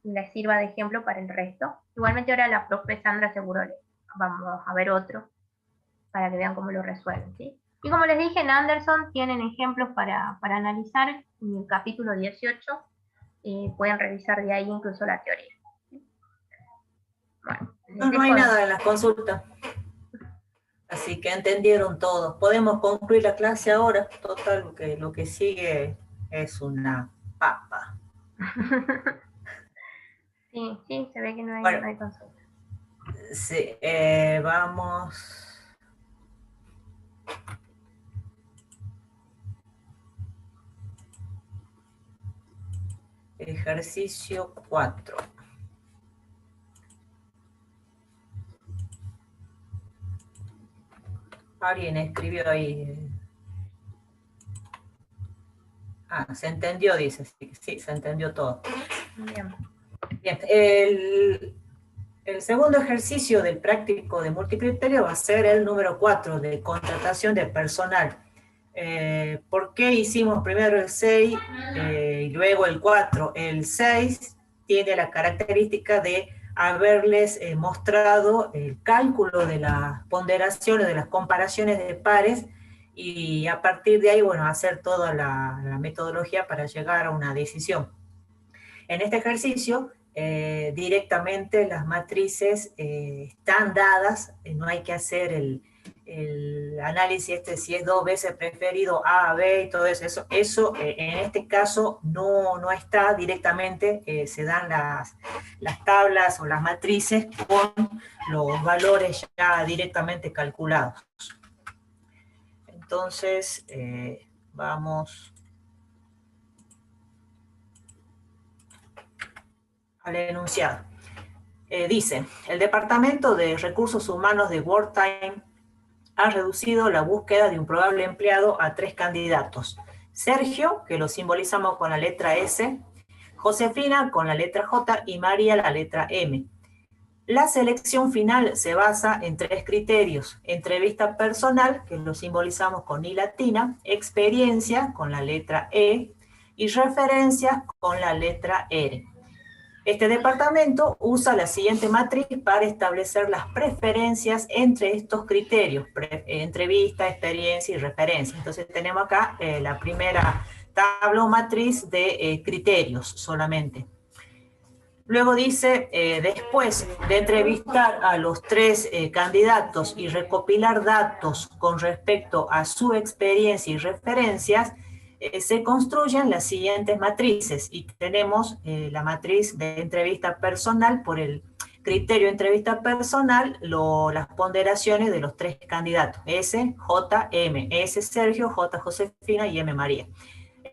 y les sirva de ejemplo para el resto. Igualmente ahora la profe Sandra seguro vamos a ver otro para que vean cómo lo resuelven, ¿sí? Y como les dije, en Anderson tienen ejemplos para analizar en el capítulo 18, pueden revisar de ahí incluso la teoría. Bueno, No hay nada en las consultas. Así que entendieron todos. Podemos concluir la clase ahora. Total, que lo que sigue es una papa. Sí, se ve que no hay, bueno, no hay consulta. Sí, vamos. Ejercicio 4. Alguien escribió ahí. Se entendió, dice. Sí, se entendió todo. Bien. Bien, el segundo ejercicio del práctico de multicriterio va a ser el número 4, de contratación de personal. ¿Por qué hicimos primero el 6 y luego el 4? El 6 tiene la característica de haberles mostrado el cálculo de las ponderaciones, de las comparaciones de pares, y a partir de ahí, bueno, hacer toda la metodología para llegar a una decisión. En este ejercicio, directamente las matrices están dadas, no hay que hacer el análisis si es 2 veces preferido A, B y todo eso, en este caso no está directamente, se dan las tablas o las matrices con los valores ya directamente calculados. Entonces, vamos al enunciado. Dice, el Departamento de Recursos Humanos de WorldTime ha reducido la búsqueda de un probable empleado a 3 candidatos. Sergio, que lo simbolizamos con la letra S, Josefina con la letra J y María la letra M. La selección final se basa en 3 criterios: entrevista personal, que lo simbolizamos con I latina, experiencia con la letra E y referencias con la letra R. Este departamento usa la siguiente matriz para establecer las preferencias entre estos criterios: entrevista, experiencia y referencia. Entonces tenemos acá la primera tabla o matriz de criterios solamente. Luego dice, después de entrevistar a los 3 candidatos y recopilar datos con respecto a su experiencia y referencias, se construyen las siguientes matrices, y tenemos la matriz de entrevista personal. Por el criterio de entrevista personal, las ponderaciones de los 3 candidatos: S, J, M. S, Sergio, J, Josefina y M, María.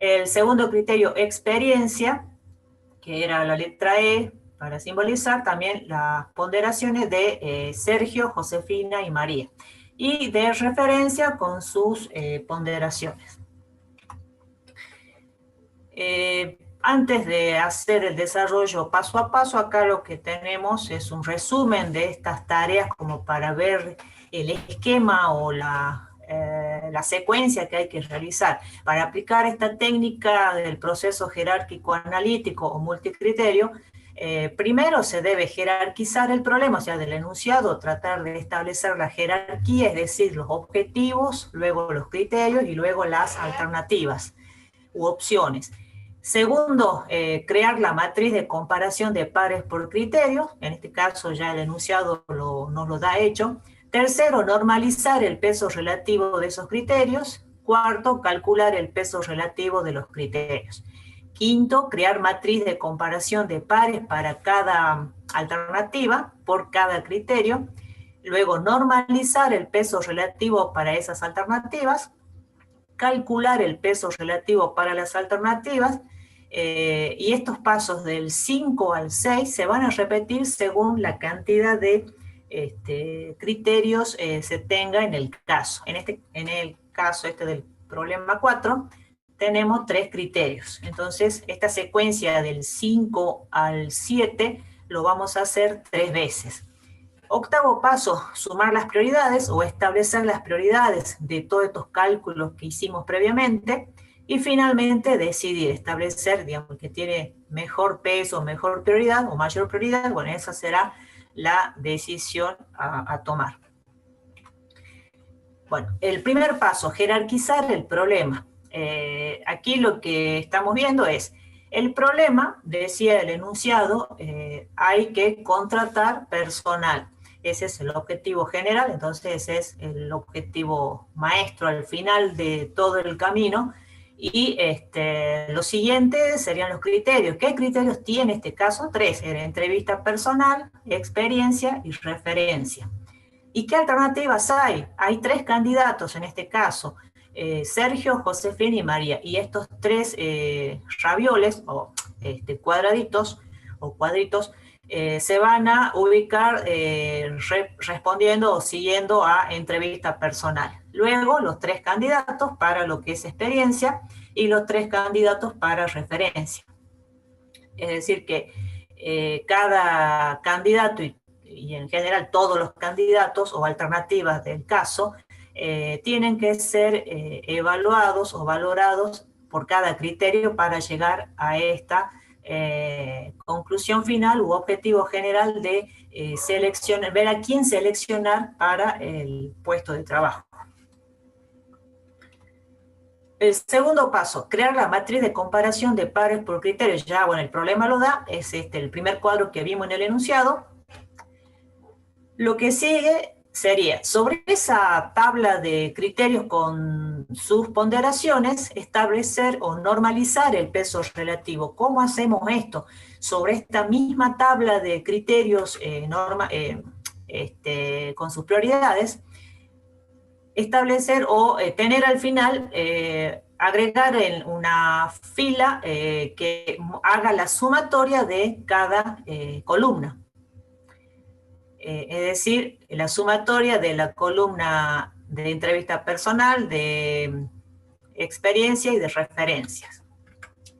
El segundo criterio, experiencia, que era la letra E, para simbolizar también las ponderaciones de Sergio, Josefina y María. Y de referencia con sus ponderaciones. Antes de hacer el desarrollo paso a paso, acá lo que tenemos es un resumen de estas tareas como para ver el esquema o la secuencia que hay que realizar. Para aplicar esta técnica del proceso jerárquico analítico o multicriterio, primero se debe jerarquizar el problema, o sea, del enunciado, tratar de establecer la jerarquía, es decir, los objetivos, luego los criterios y luego las alternativas u opciones. Segundo, crear la matriz de comparación de pares por criterios. En este caso ya el enunciado nos lo da hecho. Tercero, normalizar el peso relativo de esos criterios. Cuarto, calcular el peso relativo de los criterios. Quinto, crear matriz de comparación de pares para cada alternativa por cada criterio. Luego, normalizar el peso relativo para esas alternativas. Calcular el peso relativo para las alternativas, y estos pasos del 5 al 6 se van a repetir según la cantidad de criterios se tenga en el caso. En el caso del problema 4, tenemos 3 criterios. Entonces, esta secuencia del 5 al 7 lo vamos a hacer 3 veces. Octavo paso, sumar las prioridades o establecer las prioridades de todos estos cálculos que hicimos previamente. Y finalmente decidir, establecer, digamos, que tiene mejor peso, mejor prioridad o mayor prioridad. Bueno, esa será la decisión a tomar. Bueno, el primer paso, jerarquizar el problema. Aquí lo que estamos viendo es el problema, decía el enunciado, hay que contratar personal. Ese es el objetivo general, entonces ese es el objetivo maestro al final de todo el camino. Y lo siguiente serían los criterios. ¿Qué criterios tiene este caso? 3, entrevista personal, experiencia y referencia. ¿Y qué alternativas hay? Hay 3 candidatos en este caso, Sergio, Josefina y María. Y estos 3 ravioles o cuadraditos o cuadritos se van a ubicar respondiendo o siguiendo a entrevista personal. Luego los 3 candidatos para lo que es experiencia y los 3 candidatos para referencia. Es decir que cada candidato y en general todos los candidatos o alternativas del caso tienen que ser evaluados o valorados por cada criterio para llegar a esta conclusión final u objetivo general de seleccionar, ver a quién seleccionar para el puesto de trabajo. El segundo paso, crear la matriz de comparación de pares por criterios. Ya, bueno, el problema lo da, es el primer cuadro que vimos en el enunciado. Lo que sigue sería, sobre esa tabla de criterios con sus ponderaciones, establecer o normalizar el peso relativo. ¿Cómo hacemos esto? Sobre esta misma tabla de criterios con sus prioridades, establecer o tener al final, agregar en una fila que haga la sumatoria de cada columna. Es decir, la sumatoria de la columna de entrevista personal, de experiencia y de referencias.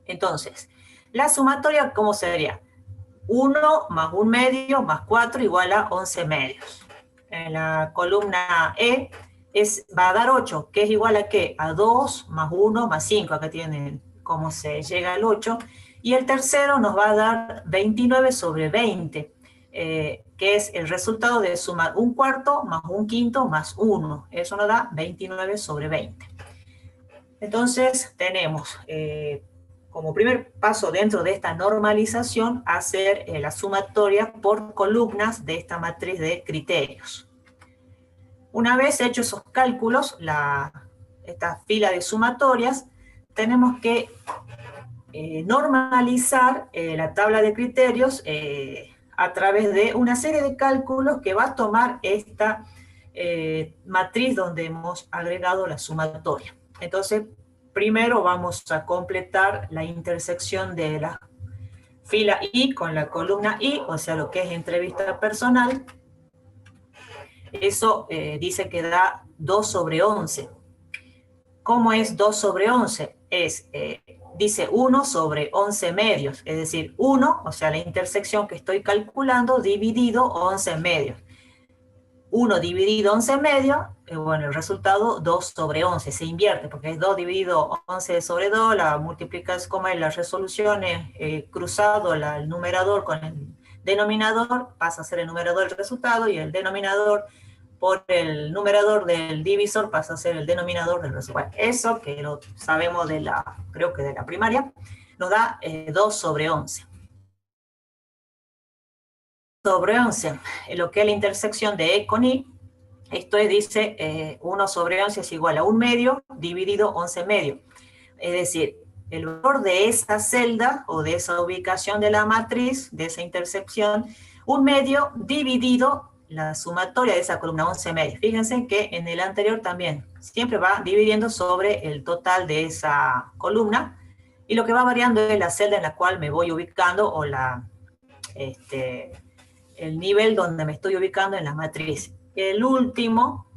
Entonces, la sumatoria, ¿cómo sería? 1 más 1 medio más 4 igual a 11 medios. En la columna E va a dar 8, que es igual a ¿qué? A 2 más 1 más 5, acá tienen cómo se llega al 8. Y el tercero nos va a dar 29 sobre 20. Que es el resultado de sumar un cuarto más un quinto más 1. Eso nos da 29 sobre 20. Entonces tenemos como primer paso dentro de esta normalización hacer la sumatoria por columnas de esta matriz de criterios. Una vez hechos esos cálculos, esta fila de sumatorias, tenemos que normalizar la tabla de criterios a través de una serie de cálculos que va a tomar esta matriz donde hemos agregado la sumatoria. Entonces, primero vamos a completar la intersección de la fila I con la columna I, o sea, lo que es entrevista personal. Eso dice que da 2 sobre 11. ¿Cómo es 2 sobre 11? Dice 1 sobre 11 medios, es decir, 1, o sea, la intersección que estoy calculando, dividido 11 medios. 1 dividido 11 medios, bueno, el resultado 2 sobre 11, se invierte, porque es 2 dividido 11 sobre 2, la multiplicas como en las resoluciones, cruzado el numerador con el denominador, pasa a ser el numerador del resultado, y el denominador por el numerador del divisor pasa a ser el denominador del resultado. Bueno, eso que lo sabemos creo que de la primaria, nos da 2 sobre 11. Sobre 11, lo que es la intersección de E con I, esto dice 1 sobre 11 es igual a 1 medio dividido 11 medio. Es decir, el valor de esta celda o de esa ubicación de la matriz, de esa intersección, 1 medio dividido la sumatoria de esa columna 11 medios. Fíjense que en el anterior también siempre va dividiendo sobre el total de esa columna, y lo que va variando es la celda en la cual me voy ubicando o el nivel donde me estoy ubicando en la matriz. El último,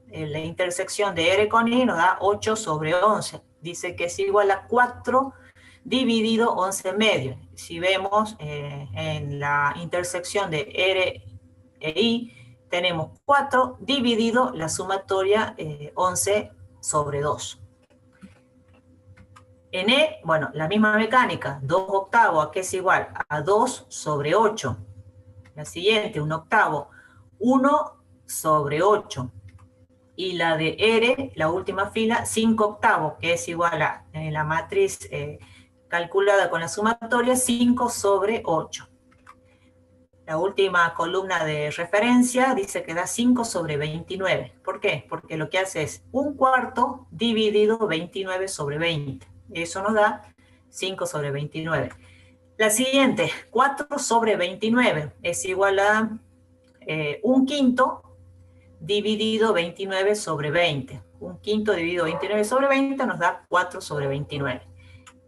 la intersección de R con I, nos da 8 sobre 11. Dice que es igual a 4 dividido 11 medios. Si vemos en la intersección de R e I, tenemos 4 dividido la sumatoria 11 sobre 2. En E, bueno, la misma mecánica, 2 octavos, que es igual a 2 sobre 8. La siguiente, 1 octavo, 1 sobre 8. Y la de R, la última fila, 5 octavos, que es igual a la matriz calculada con la sumatoria, 5 sobre 8. La última columna de referencia dice que da 5 sobre 29. ¿Por qué? Porque lo que hace es 1 cuarto dividido 29 sobre 20. Eso nos da 5 sobre 29. La siguiente, 4 sobre 29, es igual a 1 quinto dividido 29 sobre 20. 1 quinto dividido 29 sobre 20 nos da 4 sobre 29.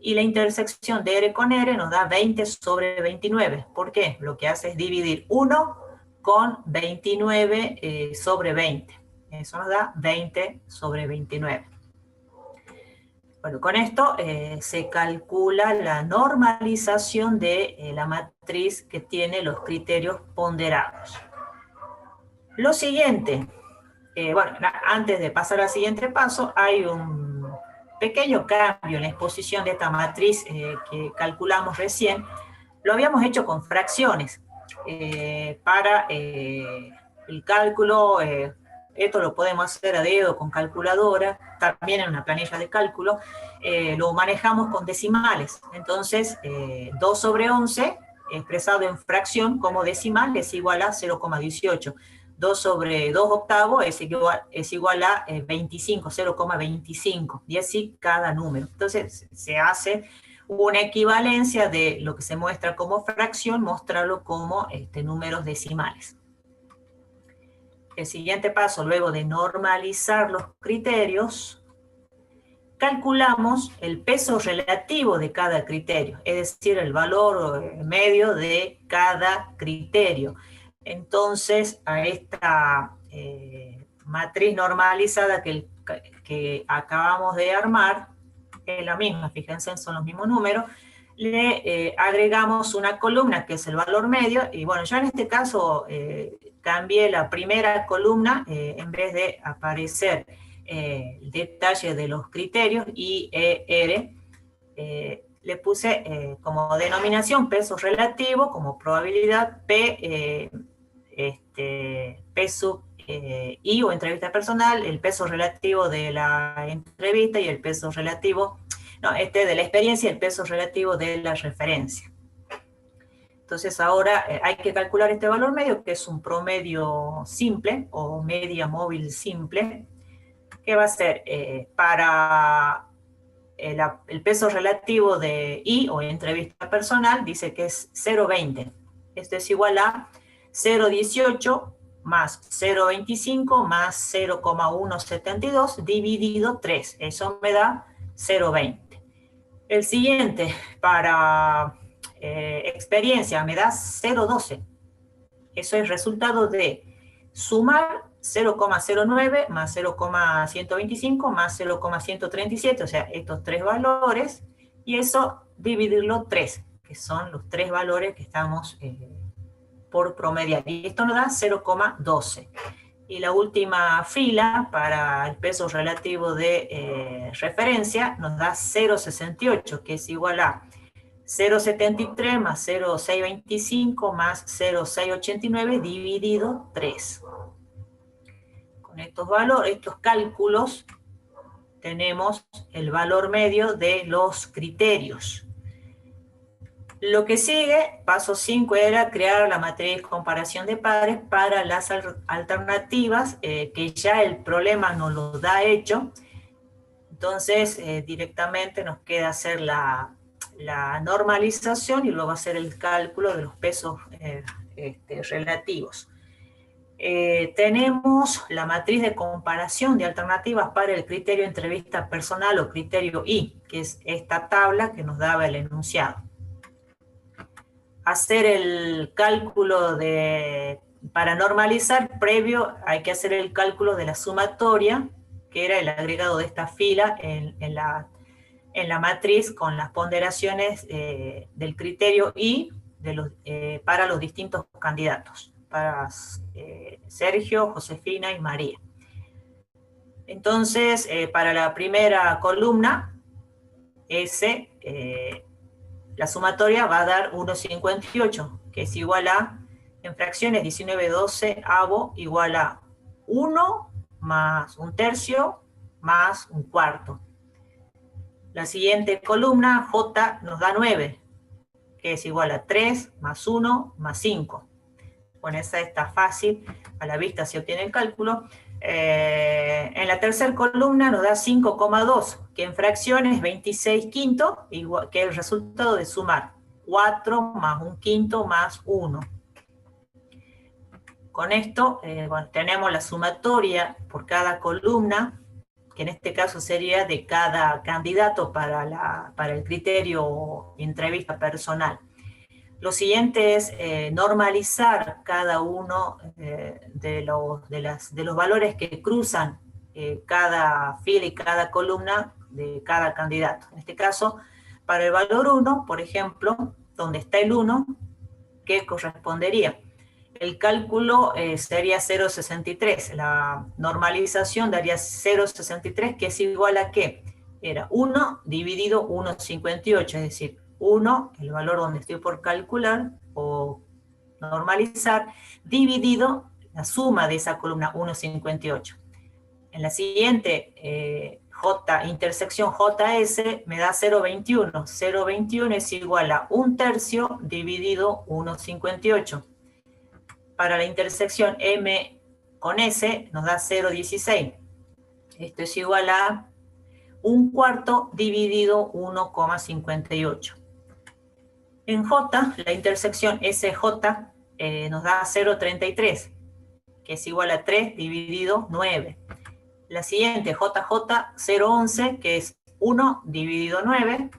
Y la intersección de R con R nos da 20 sobre 29. ¿Por qué? Lo que hace es dividir 1 con 29 sobre 20. Eso nos da 20 sobre 29. Bueno, con esto se calcula la normalización de la matriz que tiene los criterios ponderados. Lo siguiente, bueno, antes de pasar al siguiente paso, hay un pequeño cambio en la exposición de esta matriz que calculamos recién. Lo habíamos hecho con fracciones. Para el cálculo, esto lo podemos hacer a dedo con calculadora, también en una planilla de cálculo, lo manejamos con decimales. Entonces, 2 sobre 11, expresado en fracción como decimal, es igual a 0,18. 2 sobre 2 octavos es igual a 25, 0,25, y así cada número. Entonces se hace una equivalencia de lo que se muestra como fracción, mostrarlo como números decimales. El siguiente paso, luego de normalizar los criterios, calculamos el peso relativo de cada criterio, es decir, el valor medio de cada criterio. Entonces, a esta matriz normalizada que acabamos de armar, es la misma, fíjense, son los mismos números, le agregamos una columna que es el valor medio, y bueno, yo en este caso cambié la primera columna, en vez de aparecer el detalle de los criterios, IER, le puse como denominación peso relativo, como probabilidad, P sub I o entrevista personal, el peso relativo de la entrevista y el peso relativo, de la experiencia y el peso relativo de la referencia. Entonces ahora hay que calcular este valor medio, que es un promedio simple o media móvil simple, que va a ser para el peso relativo de I o entrevista personal, dice que es 0,20. Esto es igual a 0,18 más 0,25 más 0,172 dividido 3. Eso me da 0,20. El siguiente, para experiencia, me da 0,12. Eso es resultado de sumar 0,09 más 0,125 más 0,137, o sea, estos tres valores, y eso dividirlo 3, que son los tres valores que estamos por promediar, y esto nos da 0,12. Y la última fila, para el peso relativo de referencia, nos da 0,68, que es igual a 0,73 más 0,625 más 0,689 dividido 3. Con estos valores, estos cálculos, tenemos el valor medio de los criterios. Lo que sigue, paso 5, era crear la matriz comparación de pares para las alternativas, que ya el problema nos lo da hecho. Entonces, directamente nos queda hacer la normalización y luego hacer el cálculo de los pesos relativos. Tenemos la matriz de comparación de alternativas para el criterio entrevista personal o criterio I, que es esta tabla que nos daba el enunciado. Hacer el cálculo para normalizar, previo hay que hacer el cálculo de la sumatoria, que era el agregado de esta fila en la matriz con las ponderaciones del criterio I para los distintos candidatos, para Sergio, Josefina y María. Entonces, para la primera columna, la sumatoria va a dar 1,58, que es igual a, en fracciones, 19/12 igual a 1 más 1/3 más 1/4. La siguiente columna, J, nos da 9, que es igual a 3 más 1 más 5. Bueno, esa está fácil, a la vista se obtiene el cálculo. En la tercera columna nos da 5,2, que en fracciones 26/5, igual, que es el resultado de sumar 4 más 1/5 más 1. Con esto, bueno, tenemos la sumatoria por cada columna, que en este caso sería de cada candidato para el criterio entrevista personal. Lo siguiente es normalizar cada uno de los valores que cruzan cada fila y cada columna de cada candidato. En este caso, para el valor 1, por ejemplo, donde está el 1, ¿qué correspondería? El cálculo sería 0,63. La normalización daría 0,63, que es igual a ¿qué? Era 1 dividido 1,58, es decir, 1, el valor donde estoy por calcular o normalizar, dividido la suma de esa columna 1,58. En la siguiente, intersección JS, me da 0,21. 0,21 es igual a 1/3 dividido 1,58. Para la intersección con S nos da 0,16. Esto es igual a 1/4 dividido 1,58. En J, la intersección SJ nos da 0,33, que es igual a 3 dividido 9. La siguiente, JJ, 0,11, que es 1 dividido 9.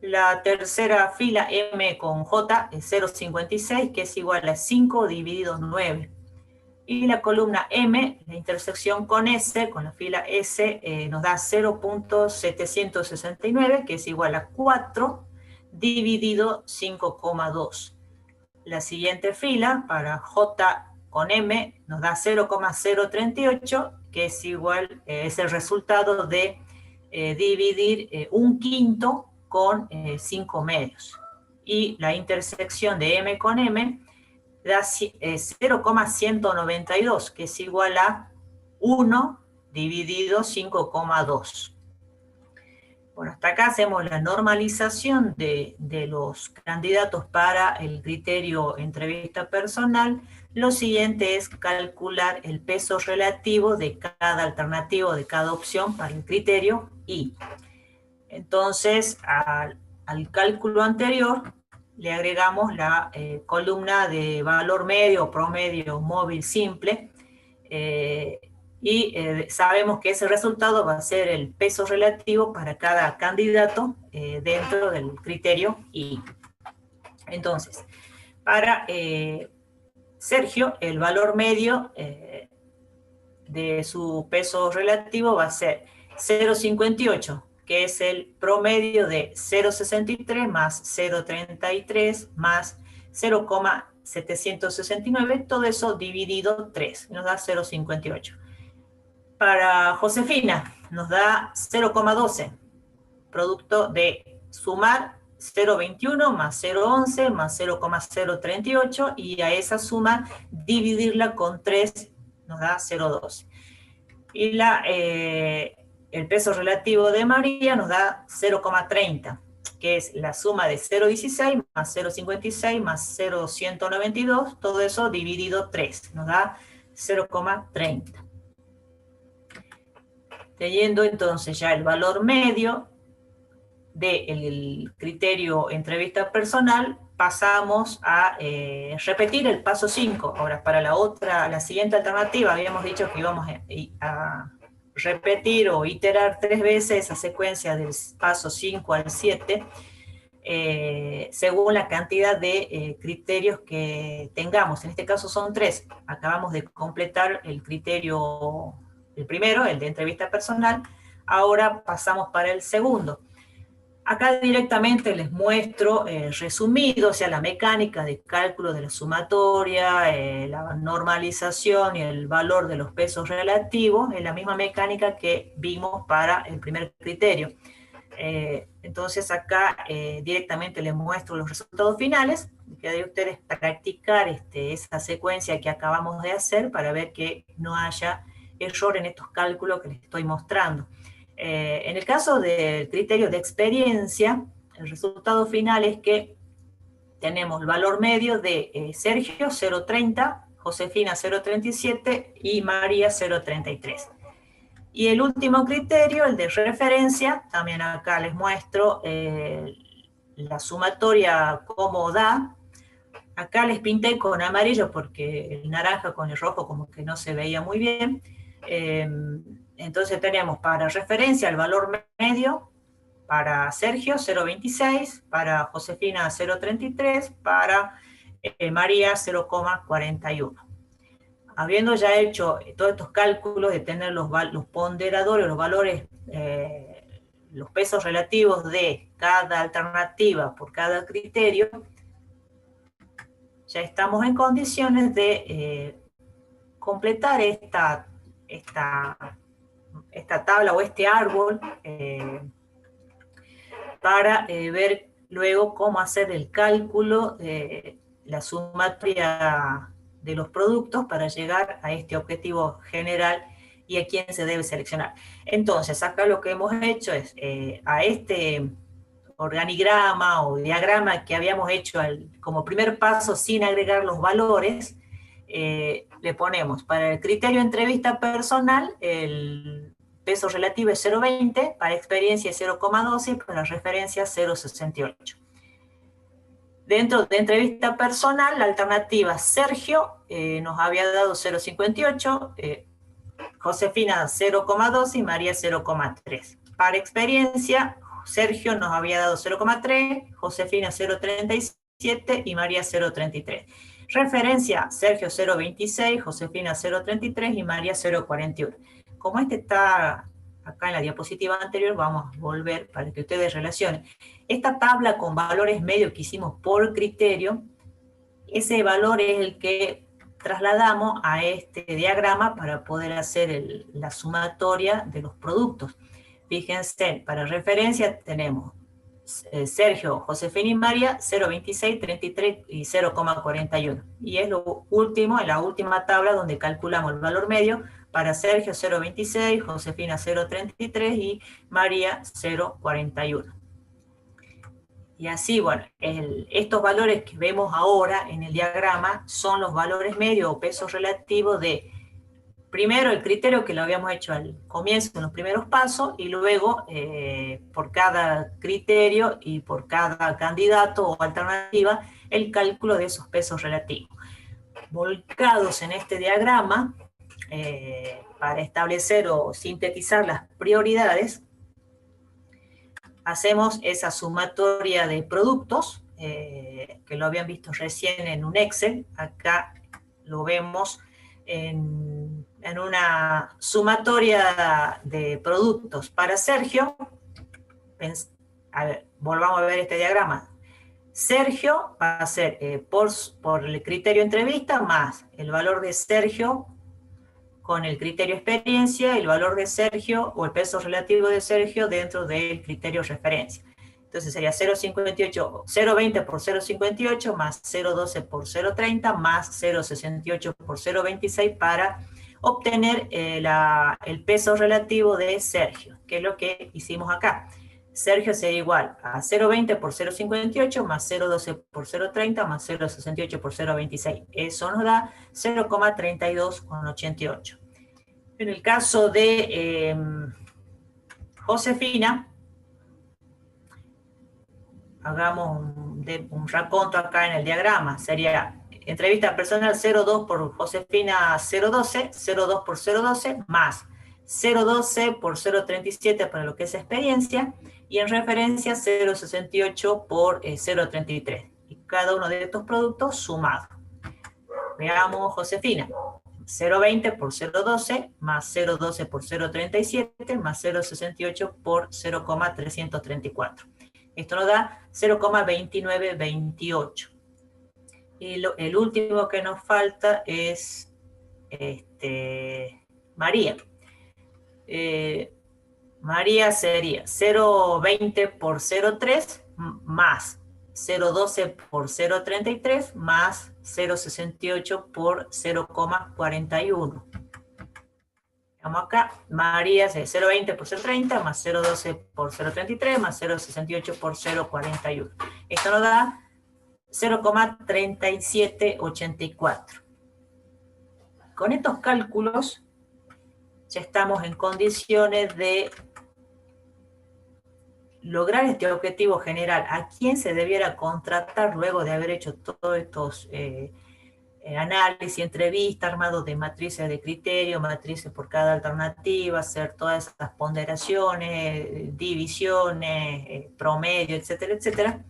La tercera fila, M con J, es 0,56, que es igual a 5 dividido 9. Y la columna M, la intersección con S, con la fila S, nos da 0,769, que es igual a 4 dividido 5,2. La siguiente fila, para J con M, nos da 0,038, que es igual, es el resultado de dividir 1/5 con 5 medios. Y la intersección de M con M da 0,192, que es igual a 1 dividido 5,2. Bueno, hasta acá hacemos la normalización de los candidatos para el criterio entrevista personal. Lo siguiente es calcular el peso relativo de cada alternativo, de cada opción para el criterio I. Entonces, al cálculo anterior, le agregamos la columna de valor medio, promedio, móvil, simple, sabemos que ese resultado va a ser el peso relativo para cada candidato dentro del criterio I. Entonces, para Sergio, el valor medio de su peso relativo va a ser 0,58, que es el promedio de 0,63 más 0,33 más 0,769, todo eso dividido 3, nos da 0,58. Para Josefina nos da 0,12, producto de sumar 0,21 más 0,11 más 0,038, y a esa suma dividirla con 3 nos da 0,12. Y el peso relativo de María nos da 0,30, que es la suma de 0,16 más 0,56 más 0,192, todo eso dividido 3, nos da 0,30. Teniendo entonces ya el valor medio del criterio entrevista personal, pasamos a repetir el paso 5. Ahora, para la siguiente alternativa, habíamos dicho que íbamos a repetir o iterar 3 veces esa secuencia del paso 5 al 7, según la cantidad de criterios que tengamos. En este caso son 3. Acabamos de completar el criterio, el primero, el de entrevista personal. Ahora pasamos para el segundo. Acá directamente les muestro resumido, o sea, la mecánica de cálculo de la sumatoria, la normalización y el valor de los pesos relativos, es la misma mecánica que vimos para el primer criterio. Entonces acá directamente les muestro los resultados finales, que de ustedes practicar esa secuencia que acabamos de hacer para ver que no haya error en estos cálculos que les estoy mostrando. En el caso del criterio de experiencia, el resultado final es que tenemos el valor medio de Sergio 0,30, Josefina 0,37 y María 0,33. Y el último criterio, el de referencia, también acá les muestro la sumatoria cómo da. Acá les pinté con amarillo porque el naranja con el rojo como que no se veía muy bien. Entonces teníamos para referencia el valor medio, para Sergio 0,26, para Josefina 0,33, para María 0,41. Habiendo ya hecho todos estos cálculos de tener los ponderadores, los valores, los pesos relativos de cada alternativa por cada criterio, ya estamos en condiciones de completar esta tabla o este árbol para ver luego cómo hacer el cálculo de la sumatoria de los productos para llegar a este objetivo general y a quién se debe seleccionar. Entonces, acá lo que hemos hecho es a este organigrama o diagrama que habíamos hecho como primer paso sin agregar los valores, le ponemos para el criterio entrevista personal, el peso relativo es 0,20, para experiencia es 0,12 y para referencia 0,68. Dentro de entrevista personal, la alternativa Sergio nos había dado 0,58, Josefina 0,12 y María 0,3. Para experiencia, Sergio nos había dado 0,3, Josefina 0,37 y María 0,33. Referencia, Sergio 0,26, Josefina 0,33 y María 0,41. Como este está acá en la diapositiva anterior, vamos a volver para que ustedes relacionen. Esta tabla con valores medios que hicimos por criterio, ese valor es el que trasladamos a este diagrama para poder hacer la sumatoria de los productos. Fíjense, para referencia tenemos Sergio, Josefina y María, 0,26, 33 y 0,41. Y es lo último, en la última tabla donde calculamos el valor medio, para Sergio 0,26, Josefina 0,33 y María 0,41. Y así, bueno, estos valores que vemos ahora en el diagrama son los valores medios o pesos relativos de, primero, el criterio que lo habíamos hecho al comienzo en los primeros pasos, y luego, por cada criterio y por cada candidato o alternativa, el cálculo de esos pesos relativos. Volcados en este diagrama, para establecer o sintetizar las prioridades, hacemos esa sumatoria de productos, que lo habían visto recién en un Excel. Acá lo vemos en una sumatoria de productos. Para Sergio, a ver, volvamos a ver este diagrama. Sergio va a ser por el criterio entrevista más el valor de Sergio con el criterio experiencia, el valor de Sergio o el peso relativo de Sergio dentro del criterio referencia. Entonces sería 0,20 por 0,58 más 0,12 por 0,30 más 0,68 por 0,26 para obtener el peso relativo de Sergio, que es lo que hicimos acá. Sergio sería igual a 0,20 por 0,58 más 0,12 por 0,30 más 0,68 por 0,26. Eso nos da 0,32,88. En el caso de Josefina, hagamos un raconto acá en el diagrama. Sería entrevista personal 0,2 por Josefina 0,12, 0,2 por 0,12 más 0,12 por 0,37 para lo que es experiencia, y en referencia 0,68 por 0,33. Y cada uno de estos productos sumado. Veamos Josefina. 0,20 por 0,12 más 0,12 por 0,37 más 0,68 por 0,334. Esto nos da 0,2928. Y el último que nos falta es María. María sería 0,20 por 0,3 más 0,12 por 0,33 más 0,68 por 0,41. Vamos acá, María es 0,20 por 0,30 más 0,12 por 0,33 más 0,68 por 0,41. Esto nos da 0,3784. Con estos cálculos ya estamos en condiciones de lograr este objetivo general. ¿A quién se debiera contratar luego de haber hecho todos estos análisis, entrevistas, armados de matrices de criterio, matrices por cada alternativa, hacer todas esas ponderaciones, divisiones, promedio, etcétera, etcétera?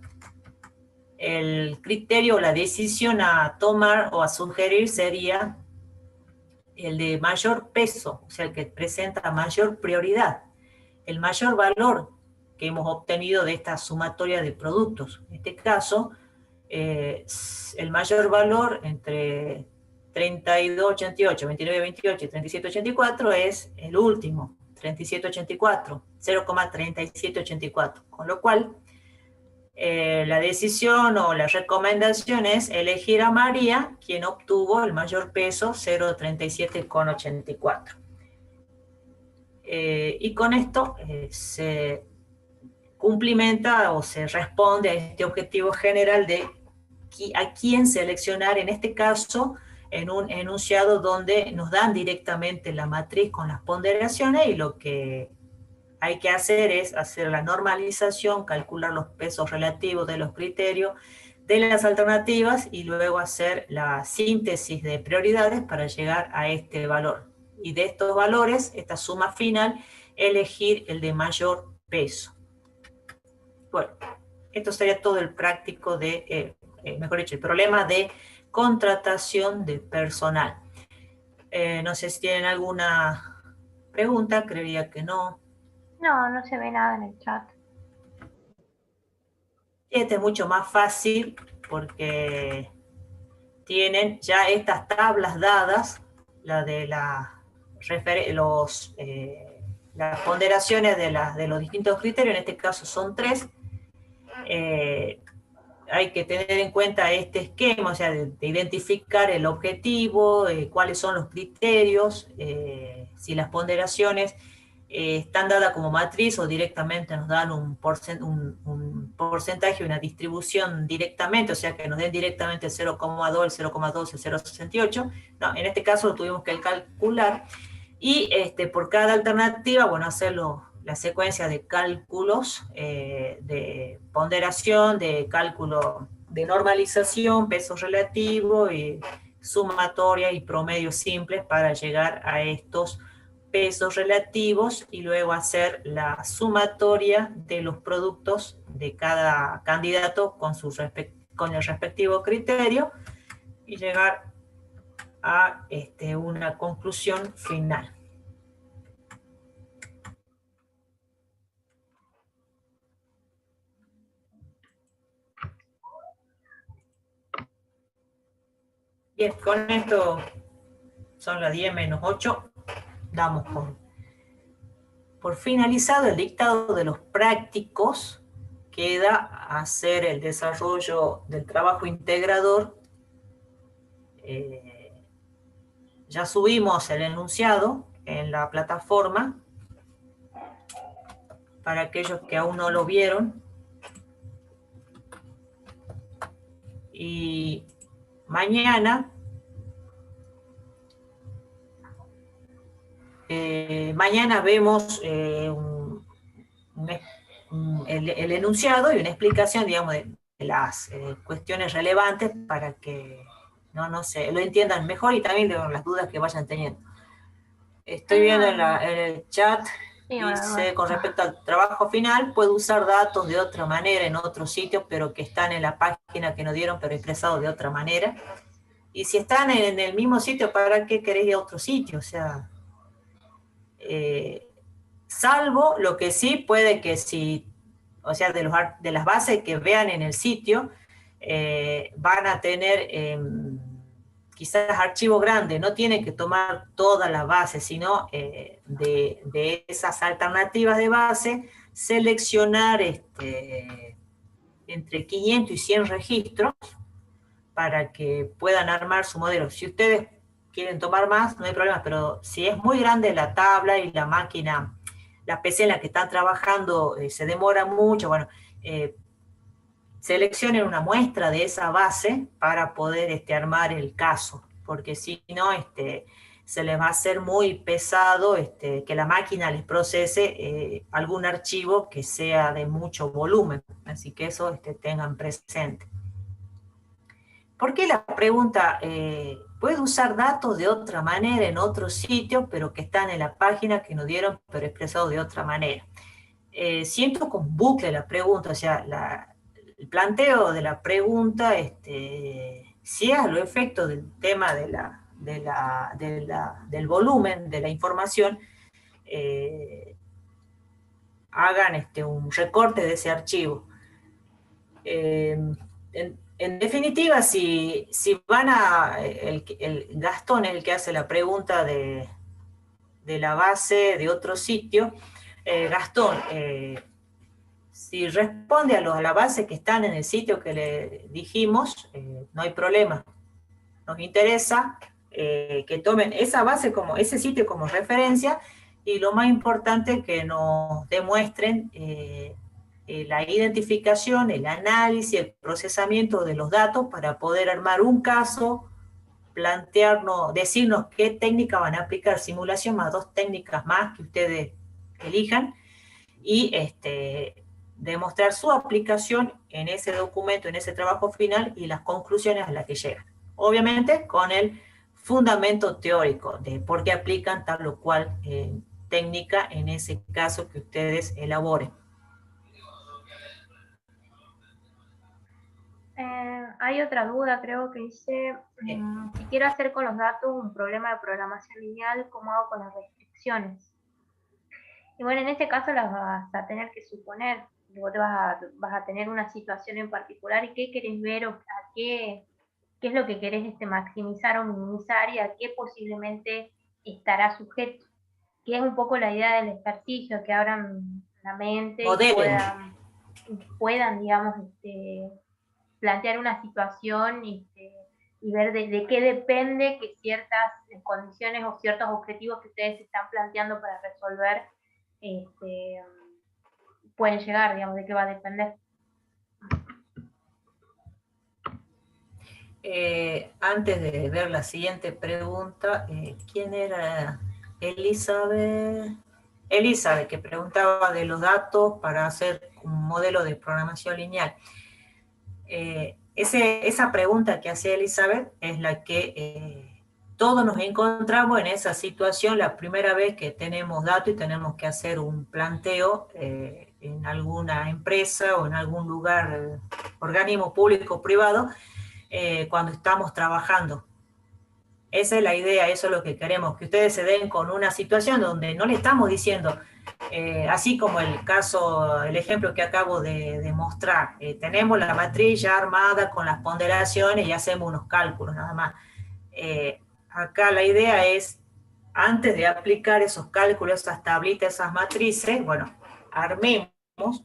El criterio o la decisión a tomar o a sugerir sería el de mayor peso, o sea, el que presenta mayor prioridad, el mayor valor que hemos obtenido de esta sumatoria de productos. En este caso, el mayor valor entre 32,88, 29,28 y 37,84 es el último, 37,84, 0,3784, con lo cual la decisión o la recomendación es elegir a María, quien obtuvo el mayor peso, 0,37,84. Y con esto se cumplimenta o se responde a este objetivo general de a quién seleccionar, en este caso, en un enunciado donde nos dan directamente la matriz con las ponderaciones, y lo que hay que hacer es hacer la normalización, calcular los pesos relativos de los criterios, de las alternativas, y luego hacer la síntesis de prioridades para llegar a este valor. Y de estos valores, esta suma final, elegir el de mayor peso. Bueno, esto sería todo el práctico de, mejor dicho, el problema de contratación de personal. No sé si tienen alguna pregunta, creería que no. No, no se ve nada en el chat. Este es mucho más fácil porque tienen ya estas tablas dadas, la de las ponderaciones de los distintos criterios, en este caso son 3. Hay que tener en cuenta este esquema, o sea, de identificar el objetivo, cuáles son los criterios, si las ponderaciones están dadas como matriz o directamente nos dan un porcentaje, una distribución directamente, o sea, que nos den directamente el 0,2, el 0,2, el 0,68. No, en este caso lo tuvimos que calcular, y por cada alternativa, bueno, hacerlo la secuencia de cálculos, de ponderación, de cálculo de normalización, peso relativo, y sumatoria y promedio simples para llegar a estos pesos relativos, y luego hacer la sumatoria de los productos de cada candidato con el respectivo criterio, y llegar a una conclusión final. Bien, con esto son las 10 menos 8. Damos por finalizado el dictado de los prácticos. Queda hacer el desarrollo del trabajo integrador. Ya subimos el enunciado en la plataforma para aquellos que aún no lo vieron. Y mañana vemos el enunciado y una explicación, digamos, de las cuestiones relevantes para que no se lo entiendan mejor, y también de las dudas que vayan teniendo. Estoy viendo en el chat, dice, con respecto al trabajo final, puedo usar datos de otra manera en otros sitios, pero que están en la página que nos dieron, pero expresados de otra manera. Y si están en el mismo sitio, ¿para qué queréis ir a otro sitio? O sea, salvo lo que sí puede que si, o sea, de las bases que vean en el sitio, van a tener quizás archivo grande, no tienen que tomar toda la base, sino de esas alternativas de base, seleccionar entre 500 y 100 registros para que puedan armar su modelo. Si ustedes quieren tomar más, no hay problema, pero si es muy grande la tabla y la máquina, la PC en la que están trabajando se demora mucho, bueno, seleccionen una muestra de esa base para poder armar el caso, porque si no, se les va a hacer muy pesado que la máquina les procese algún archivo que sea de mucho volumen, así que eso tengan presente. ¿Por qué la pregunta? Puede usar datos de otra manera en otro sitio, pero que están en la página que nos dieron, pero expresados de otra manera. Siento con bucle la pregunta, o sea, el planteo de la pregunta, si es a los efectos del tema del volumen de la información, hagan un recorte de ese archivo. En definitiva, si van el Gastón es el que hace la pregunta de la base de otro sitio. Gastón, si responde a la base que están en el sitio que le dijimos, no hay problema. Nos interesa que tomen esa base ese sitio como referencia, y lo más importante, que nos demuestren la identificación, el análisis, el procesamiento de los datos para poder armar un caso plantearnos, decirnos qué técnica van a aplicar, simulación más 2 técnicas más que ustedes elijan, y demostrar su aplicación en ese documento, en ese trabajo final, y las conclusiones a las que llegan. Obviamente con el fundamento teórico de por qué aplican tal o cual técnica en ese caso que ustedes elaboren. Hay otra duda, creo que dice, si quiero hacer con los datos un problema de programación lineal, ¿cómo hago con las restricciones? Y bueno, en este caso las vas a tener que suponer. Vos vas a tener una situación en particular y qué querés ver o a qué es lo que querés maximizar o minimizar y a qué posiblemente estará sujeto. Que es un poco la idea del ejercicio, que abran la mente Modelen. y puedan, digamos, plantear una situación y ver de qué depende que ciertas condiciones o ciertos objetivos que ustedes están planteando para resolver pueden llegar, digamos, de qué va a depender. Antes de ver la siguiente pregunta, ¿quién era? Elizabeth, que preguntaba de los datos para hacer un modelo de programación lineal. Esa pregunta que hace Elizabeth es la que todos nos encontramos en esa situación la primera vez que tenemos datos y tenemos que hacer un planteo en alguna empresa o en algún lugar, organismo público o privado, cuando estamos trabajando. Esa es la idea, eso es lo que queremos, que ustedes se den con una situación donde no le estamos diciendo, así como el caso, el ejemplo que acabo de mostrar, tenemos la matriz ya armada con las ponderaciones y hacemos unos cálculos nada más. Acá la idea es, antes de aplicar esos cálculos, esas tablitas, esas matrices, bueno, armemos,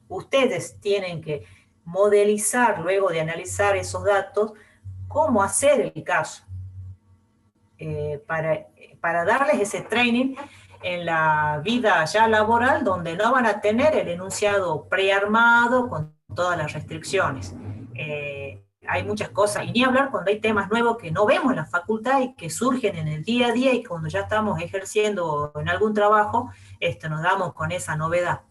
ustedes tienen que modelizar, luego de analizar esos datos, cómo hacer el caso. Para darles ese training en la vida ya laboral, donde no van a tener el enunciado prearmado con todas las restricciones. Hay muchas cosas, y ni hablar cuando hay temas nuevos que no vemos en la facultad y que surgen en el día a día, y cuando ya estamos ejerciendo en algún trabajo, nos damos con esa novedad.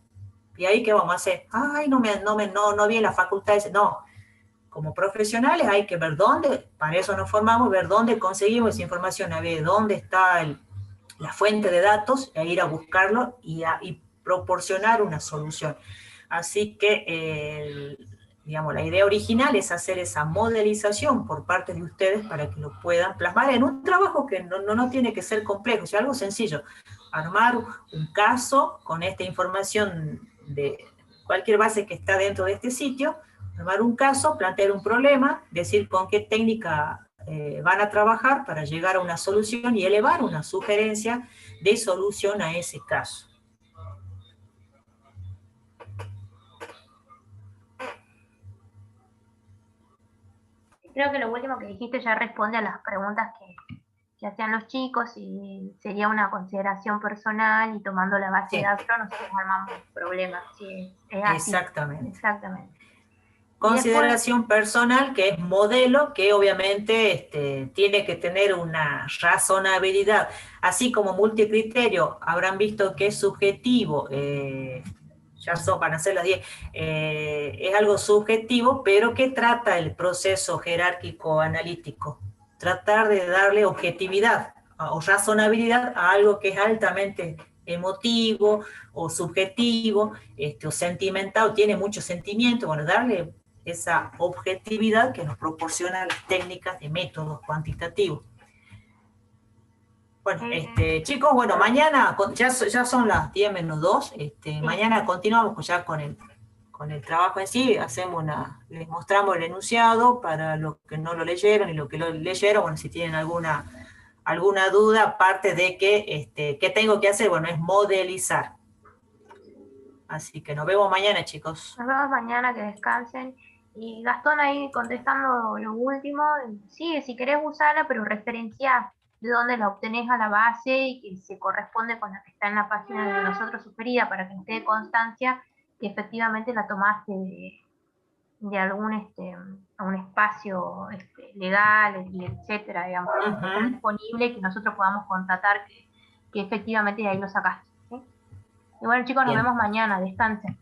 ¿Y ahí qué vamos a hacer? Ay, no vi en la facultad ese. No, como profesionales hay que ver dónde, para eso nos formamos, ver dónde conseguimos esa información, a ver dónde está la fuente de datos, e ir a buscarlo y proporcionar una solución. Así que, digamos, la idea original es hacer esa modelización por parte de ustedes para que lo puedan plasmar en un trabajo que no tiene que ser complejo, es algo sencillo. Armar un caso con esta información de cualquier base que está dentro de este sitio, armar un caso, plantear un problema, decir con qué técnica van a trabajar para llegar a una solución y elevar una sugerencia de solución a ese caso. Creo que lo último que dijiste ya responde a las preguntas que hacían los chicos y sería una consideración personal y tomando la base de datos nosotros armamos problemas. Sí, es así. Exactamente. Exactamente. Consideración personal, que es modelo, que obviamente tiene que tener una razonabilidad, así como multicriterio, habrán visto que es subjetivo, van a ser las 10, es algo subjetivo, pero que trata el proceso jerárquico analítico, tratar de darle objetividad o razonabilidad a algo que es altamente emotivo o subjetivo, o sentimental, tiene mucho sentimiento, bueno, darle esa objetividad que nos proporciona las técnicas de métodos cuantitativos. Bueno, chicos, bueno, mañana, ya son las 10 menos 2, mañana continuamos ya con el trabajo en sí, les mostramos el enunciado para los que no lo leyeron y los que lo leyeron, bueno, si tienen alguna duda, aparte de que, ¿qué tengo que hacer? Bueno, es modelizar. Así que nos vemos mañana, chicos. Nos vemos mañana, que descansen. Y Gastón ahí contestando lo último, sí, si querés usarla, pero referencia de dónde la obtenés a la base y que se corresponde con la que está en la página de nosotros sugerida para que nos quede constancia que efectivamente la tomaste un espacio legal, y etcétera, digamos, que está disponible y que nosotros podamos contratar que efectivamente de ahí lo sacaste. ¿Sí? Y bueno, chicos, nos vemos mañana. Descansen.